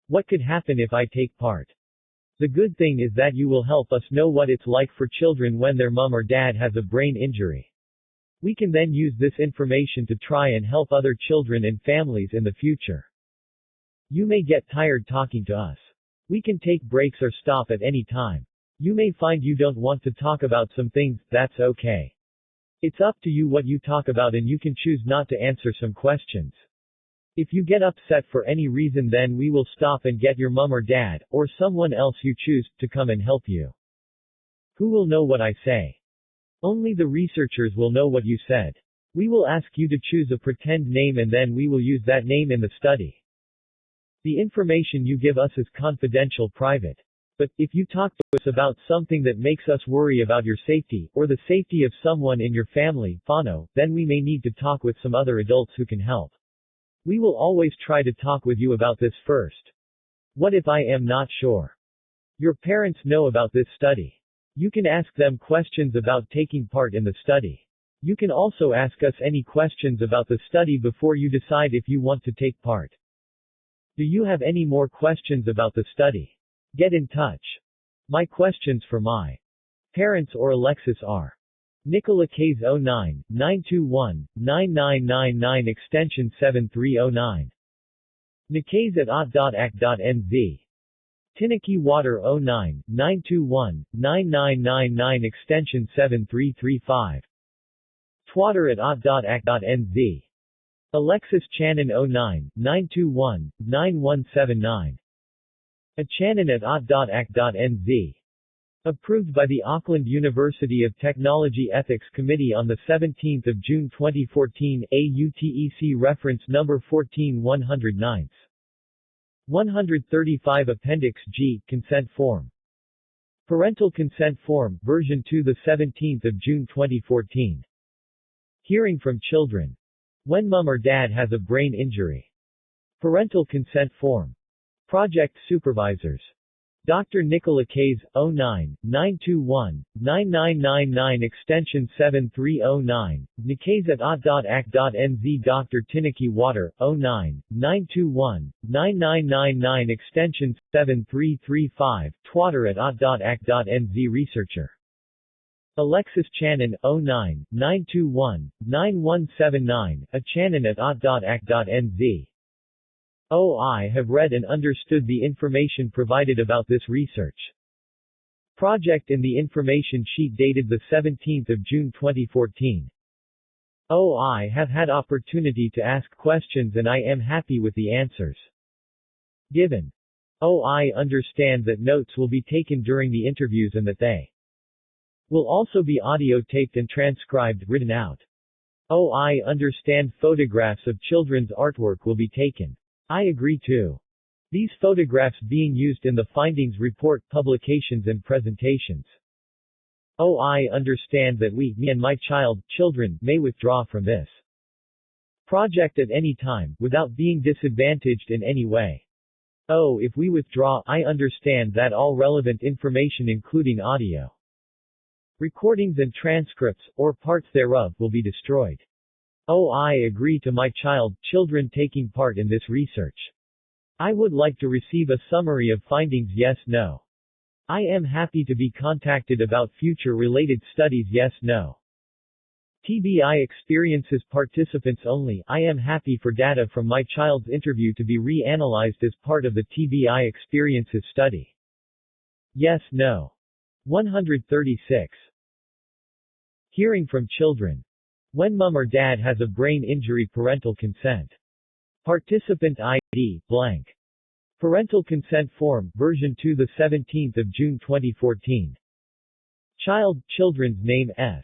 What could happen if I take part? The good thing is that you will help us know what it's like for children when their mom or dad has a brain injury. We can then use this information to try and help other children and families in the future. You may get tired talking to us. We can take breaks or stop at any time. You may find you don't want to talk about some things, that's okay. It's up to you what you talk about and you can choose not to answer some questions. If you get upset for any reason, then we will stop and get your mom or dad, or someone else you choose, to come and help you. Who will know what I say? Only the researchers will know what you said. We will ask you to choose a pretend name and then we will use that name in the study. The information you give us is confidential, private. But, if you talk to us about something that makes us worry about your safety, or the safety of someone in your family, whānau, then we may need to talk with some other adults who can help. We will always try to talk with you about this first. What if I am not sure? Your parents know about this study. You can ask them questions about taking part in the study. You can also ask us any questions about the study before you decide if you want to take part. Do you have any more questions about the study? Get in touch. My questions for my parents or Alexis are: Nicola K's 09-921-9999 extension 7309. Nikays at ot.ac.nz. Tinaki Water 09-921-9999 extension 7335. Twatter at ot.ac.nz. Alexis Channon 09-921-9179. A Channon at ot.ac.nz. Approved by the Auckland University of Technology Ethics Committee on 17 June 2014. AUTEC reference number 14109. 135 Appendix G, Consent Form. Parental Consent Form, version 2 17 June 2014. Hearing from children. When mom or dad has a brain injury. Parental Consent Form. Project Supervisors. Dr. Nicola K's 09-921-9999 extension 7309, Nikays at ot.ac.nz. Dr. Tinaki Water 09-921-9999 extension 7335, Twatter at ot.ac.nz. Researcher Alexis Channon 09-921-9179, a Channon at ot.ac.nz. I have read and understood the information provided about this research project in the information sheet dated 17 June 2014. I have had opportunity to ask questions and I am happy with the answers given. I understand that notes will be taken during the interviews and that they will also be audio taped and transcribed, written out. I understand photographs of children's artwork will be taken. I agree too. These photographs being used in the findings report, publications and presentations. I understand that me and my children, may withdraw from this project at any time, without being disadvantaged in any way. If we withdraw, I understand that all relevant information including audio recordings and transcripts, or parts thereof, will be destroyed. I agree to my children taking part in this research. I would like to receive a summary of findings. Yes, no. I am happy to be contacted about future related studies. Yes, no. TBI experiences participants only. I am happy for data from my child's interview to be reanalyzed as part of the TBI experiences study. Yes, no. 136. Hearing from children. When mom or dad has a brain injury. Parental consent. Participant ID, blank. Parental consent form, version 2 17 June 2014. Children's name S.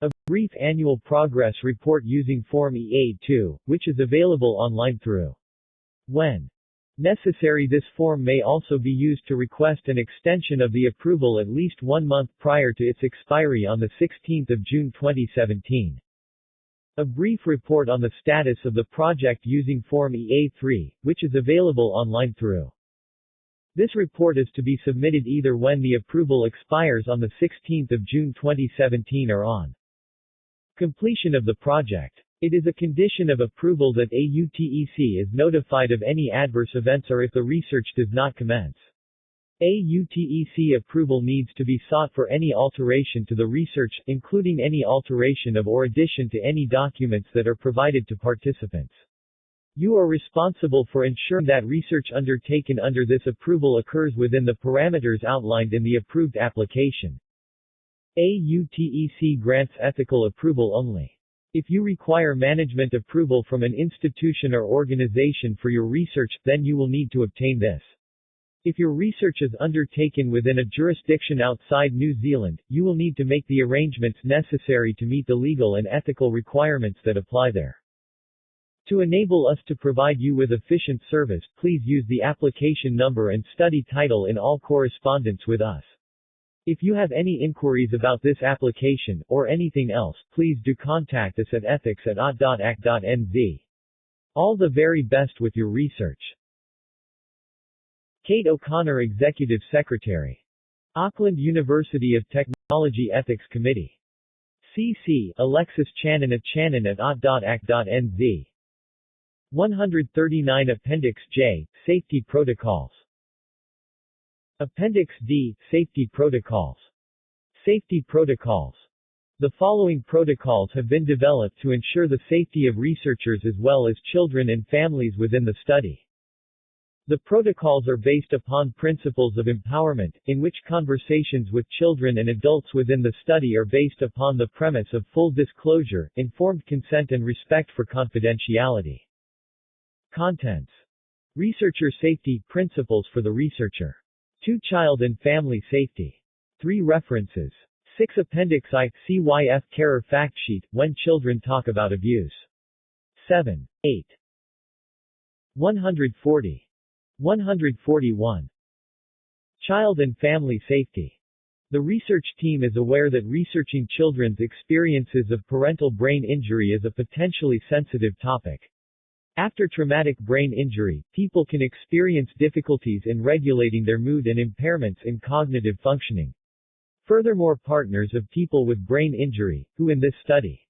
A brief annual progress report using Form EA2, which is available online through. When necessary, this form may also be used to request an extension of the approval at least 1 month prior to its expiry on 16 June 2017. A brief report on the status of the project using Form EA3, which is available online through. This report is to be submitted either when the approval expires on 16 June 2017 or on completion of the project. It is a condition of approval that AUTEC is notified of any adverse events or if the research does not commence. AUTEC approval needs to be sought for any alteration to the research, including any alteration of or addition to any documents that are provided to participants. You are responsible for ensuring that research undertaken under this approval occurs within the parameters outlined in the approved application. AUTEC grants ethical approval only. If you require management approval from an institution or organization for your research, then you will need to obtain this. If your research is undertaken within a jurisdiction outside New Zealand, you will need to make the arrangements necessary to meet the legal and ethical requirements that apply there. To enable us to provide you with efficient service, please use the application number and study title in all correspondence with us. If you have any inquiries about this application, or anything else, please do contact us at ethics@aut.ac.nz. All the very best with your research. Kate O'Connor, Executive Secretary. Auckland University of Technology Ethics Committee. CC, Alexis Channon at aut.ac.nz. 139 Appendix J, Safety Protocols. Appendix D, Safety Protocols. Safety Protocols. The following protocols have been developed to ensure the safety of researchers as well as children and families within the study. The protocols are based upon principles of empowerment, in which conversations with children and adults within the study are based upon the premise of full disclosure, informed consent and respect for confidentiality. Contents. Researcher safety principles for the researcher. 2. Child and family safety. 3. References. 6. Appendix I, CYF Carer Fact Sheet, When Children Talk About Abuse. 7. 8. 140. 141. Child and family safety. The research team is aware that researching children's experiences of parental brain injury is a potentially sensitive topic. After traumatic brain injury, people can experience difficulties in regulating their mood and impairments in cognitive functioning. Furthermore, partners of people with brain injury, who in this study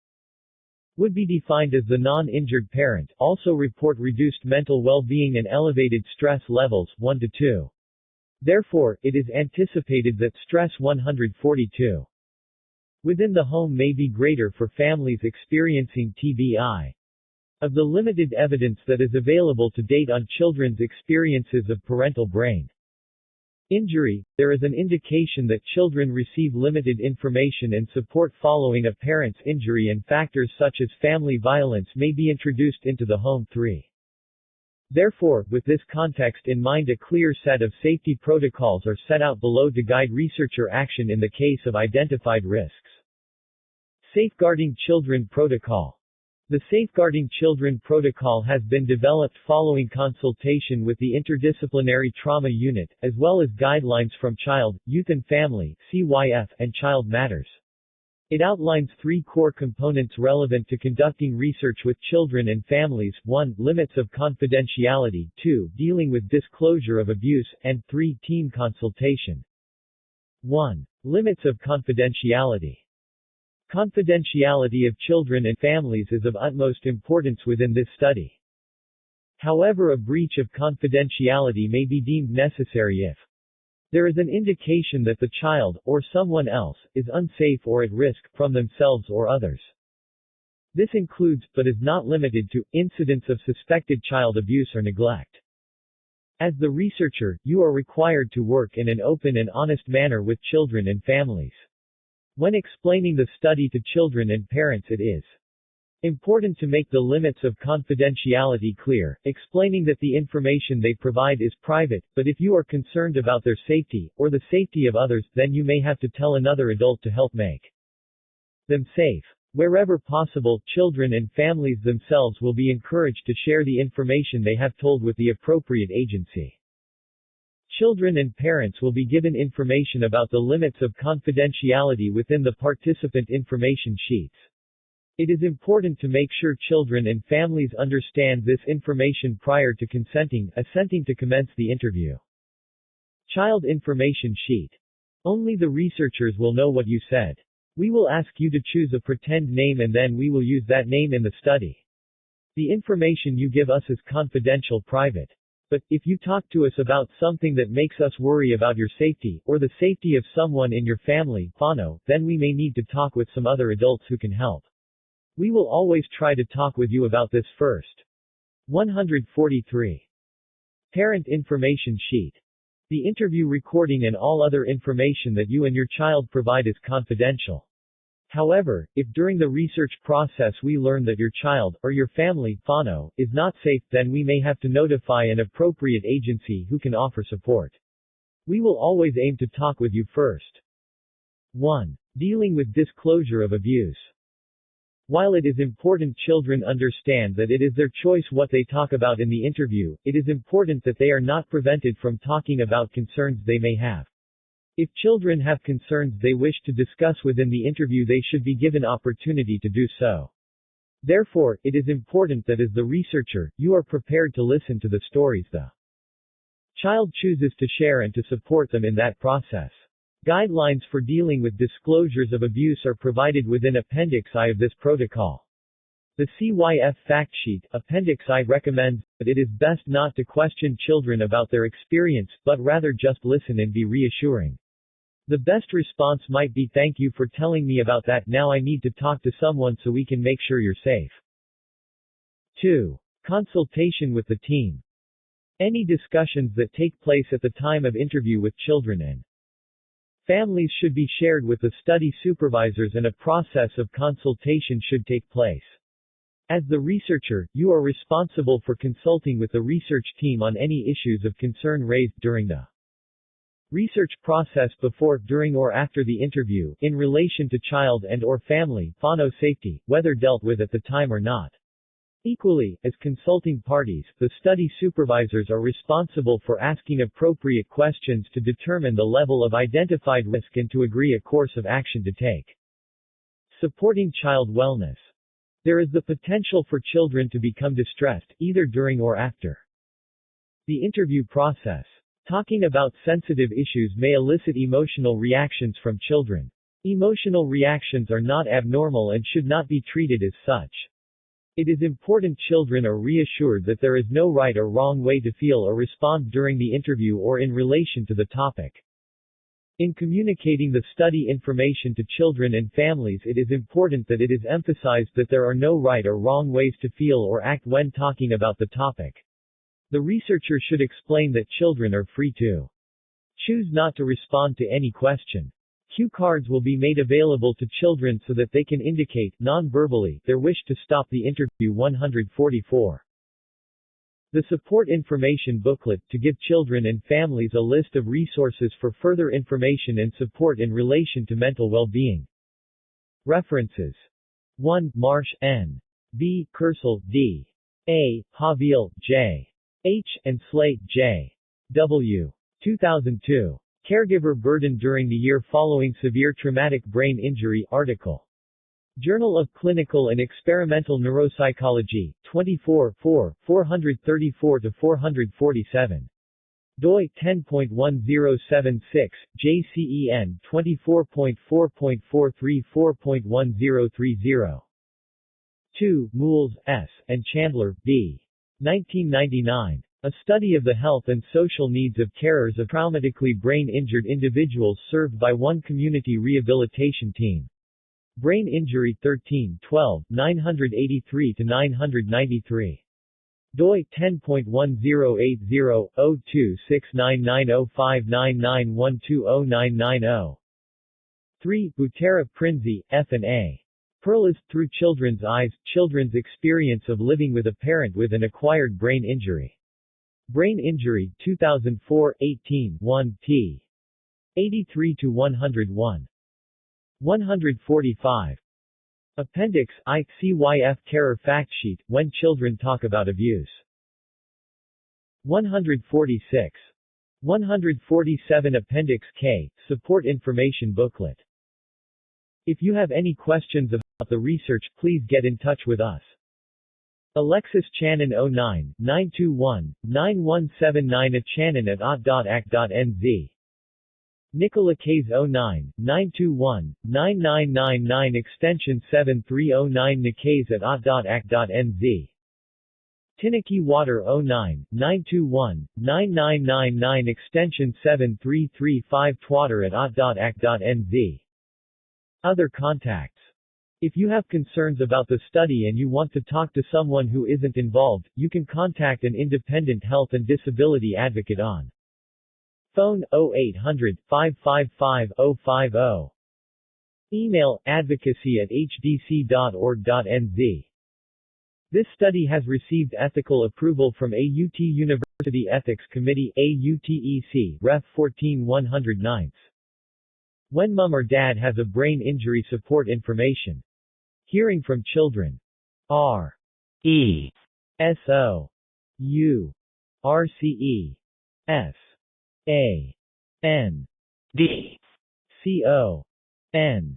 would be defined as the non-injured parent, also report reduced mental well-being and elevated stress levels, 1 to 2. Therefore, it is anticipated that stress 142 within the home may be greater for families experiencing TBI. Of the limited evidence that is available to date on children's experiences of parental brain injury, there is an indication that children receive limited information and support following a parent's injury, and factors such as family violence may be introduced into the home. 3. Therefore, with this context in mind, a clear set of safety protocols are set out below to guide researcher action in the case of identified risks. Safeguarding Children Protocol. The Safeguarding Children Protocol has been developed following consultation with the Interdisciplinary Trauma Unit, as well as guidelines from Child, Youth and Family (CYF) and Child Matters. It outlines 3 core components relevant to conducting research with children and families: 1. Limits of confidentiality, 2. Dealing with disclosure of abuse, and 3. Team consultation. 1. Limits of confidentiality. Confidentiality of children and families is of utmost importance within this study. However, a breach of confidentiality may be deemed necessary if there is an indication that the child, or someone else, is unsafe or at risk, from themselves or others. This includes, but is not limited to, incidents of suspected child abuse or neglect. As the researcher, you are required to work in an open and honest manner with children and families. When explaining the study to children and parents, it is important to make the limits of confidentiality clear, explaining that the information they provide is private, but if you are concerned about their safety, or the safety of others, then you may have to tell another adult to help make them safe. Wherever possible, children and families themselves will be encouraged to share the information they have told with the appropriate agency. Children and parents will be given information about the limits of confidentiality within the participant information sheets. It is important to make sure children and families understand this information prior to assenting to commence the interview. Child information sheet. Only the researchers will know what you said. We will ask you to choose a pretend name and then we will use that name in the study. The information you give us is confidential private. But, if you talk to us about something that makes us worry about your safety, or the safety of someone in your family, then we may need to talk with some other adults who can help. We will always try to talk with you about this first. 143. Parent information sheet. The interview recording and all other information that you and your child provide is confidential. However, if during the research process we learn that your child, or your family, is not safe, then we may have to notify an appropriate agency who can offer support. We will always aim to talk with you first. 1. Dealing with disclosure of abuse. While it is important children understand that it is their choice what they talk about in the interview, it is important that they are not prevented from talking about concerns they may have. If children have concerns they wish to discuss within the interview, they should be given opportunity to do so. Therefore, it is important that as the researcher, you are prepared to listen to the stories the child chooses to share and to support them in that process. Guidelines for dealing with disclosures of abuse are provided within Appendix I of this protocol. The CYF fact sheet, Appendix I, recommends that it is best not to question children about their experience, but rather just listen and be reassuring. The best response might be, "Thank you for telling me about that, now I need to talk to someone so we can make sure you're safe." 2. Consultation with the team. Any discussions that take place at the time of interview with children and families should be shared with the study supervisors and a process of consultation should take place. As the researcher, you are responsible for consulting with the research team on any issues of concern raised during the research process before, during or after the interview, in relation to child and or family safety, whether dealt with at the time or not. Equally, as consulting parties, the study supervisors are responsible for asking appropriate questions to determine the level of identified risk and to agree a course of action to take. Supporting child wellness. There is the potential for children to become distressed, either during or after the interview process. Talking about sensitive issues may elicit emotional reactions from children. Emotional reactions are not abnormal and should not be treated as such. It is important children are reassured that there is no right or wrong way to feel or respond during the interview or in relation to the topic. In communicating the study information to children and families, it is important that it is emphasized that there are no right or wrong ways to feel or act when talking about the topic. The researcher should explain that children are free to choose not to respond to any question. Cue cards will be made available to children so that they can indicate, non-verbally, their wish to stop the interview. 144. The support information booklet, to give children and families a list of resources for further information and support in relation to mental well-being. References. 1. Marsh, N. B. Kersel, D. A. Haviel, J. H. and Slate, J. W. 2002. Caregiver Burden During the Year Following Severe Traumatic Brain Injury article. Journal of Clinical and Experimental Neuropsychology, 24 434-447. doi 10.1076, JCEN 24.4.434.1030. 2. Moules, S., and Chandler, B. 1999. A study of the health and social needs of carers of traumatically brain-injured individuals served by one community rehabilitation team. Brain Injury 13 12, 983-993. doi 10.1080-02699059912090. 3. Butera Prinzi, F. and A. Perlis, Through Children's Eyes, Children's Experience of Living with a Parent with an Acquired Brain Injury. Brain Injury, 2004, 18, 1 p. 83-101. 145. Appendix I, CYF Carer Fact Sheet, When Children Talk About Abuse. 146. 147 Appendix K, Support Information Booklet. If you have any questions about the research, please get in touch with us. Alexis Channon 09-921-9179 at channon@ot.ac.nz. Nicola Kays 09-921-9999 extension 7309 nikays@ot.ac.nz. Tineke Water 09-921-9999 extension 7335 twatter@ot.ac.nz. Other contacts. If you have concerns about the study and you want to talk to someone who isn't involved, you can contact an independent health and disability advocate on phone 0800-555-050. Email advocacy@hdc.org.nz. This study has received ethical approval from AUT University Ethics Committee AUTEC, Ref 14-109. When mom or dad has a brain injury, support information. Hearing from children. R. E. S. O. U. R. C. E. S. A. N. D. C. O. N.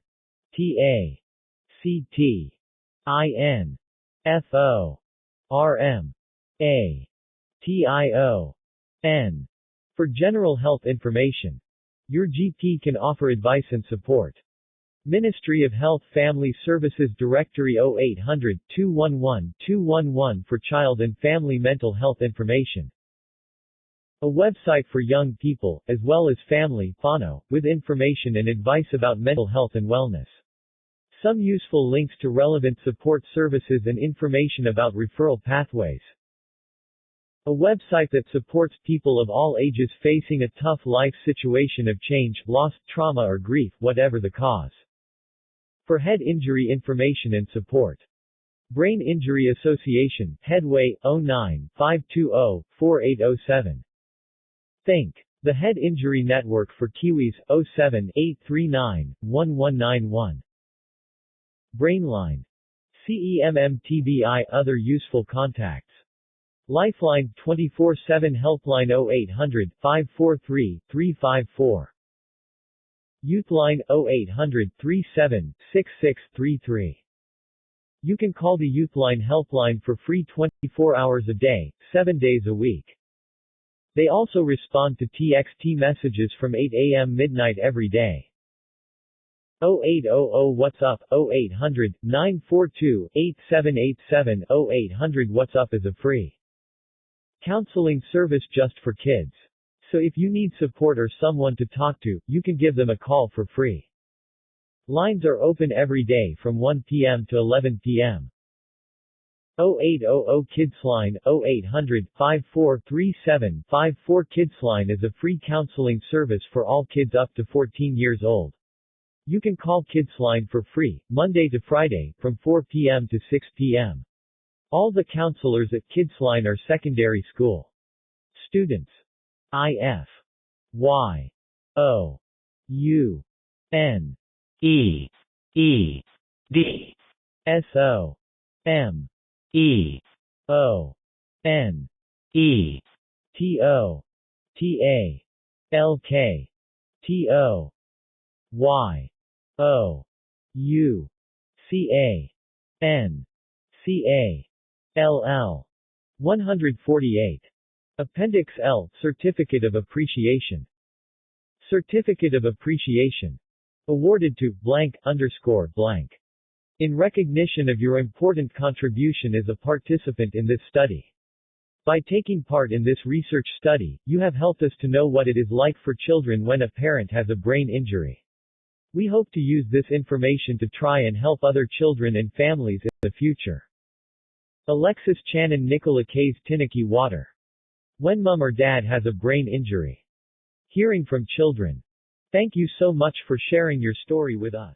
T. A. C. T. I. N. F. O. R. M. A. T. I. O. N. For general health information. Your GP can offer advice and support. Ministry of Health Family Services Directory 0800-211-211 for child and family mental health information. A website for young people, as well as family, Fano, with information and advice about mental health and wellness. Some useful links to relevant support services and information about referral pathways. A website that supports people of all ages facing a tough life situation of change, loss, trauma or grief, whatever the cause. For head injury information and support. Brain Injury Association, Headway, 09-520-4807. Think. The Head Injury Network for Kiwis, 07-839-1191. Brainline. CEMMTBI. Other useful contacts. Lifeline 24/7 Helpline 0800-543-354. Youthline 0800-37-6633. You can call the Youthline helpline for free 24 hours a day, 7 days a week. They also respond to TXT messages from 8 a.m. midnight every day. 0800 What's Up, 0800-942-8787. 0800 What's Up is a free counseling service just for kids. So if you need support or someone to talk to, you can give them a call for free. Lines are open every day from 1 p.m. to 11 p.m. 0800 Kidsline, 0800-5437-54. Kidsline is a free counseling service for all kids up to 14 years old. You can call Kidsline for free, Monday to Friday, from 4 p.m. to 6 p.m. All the counselors at Kidsline are secondary school students. IF. Y. O. U. N. E. E. D. S. O. M. E. O. N. E. T. O. T. A. L. K. T. O. Y. O. U. C. A. N. C. A. L. L. 148. Appendix L, Certificate of Appreciation. Certificate of Appreciation. Awarded to blank _ blank. In recognition of your important contribution as a participant in this study. By taking part in this research study, you have helped us to know what it is like for children when a parent has a brain injury. We hope to use this information to try and help other children and families in the future. Alexis Channon, Nicola Kays, Tineke Water. When mom or dad has a brain injury. Hearing from children. Thank you so much for sharing your story with us.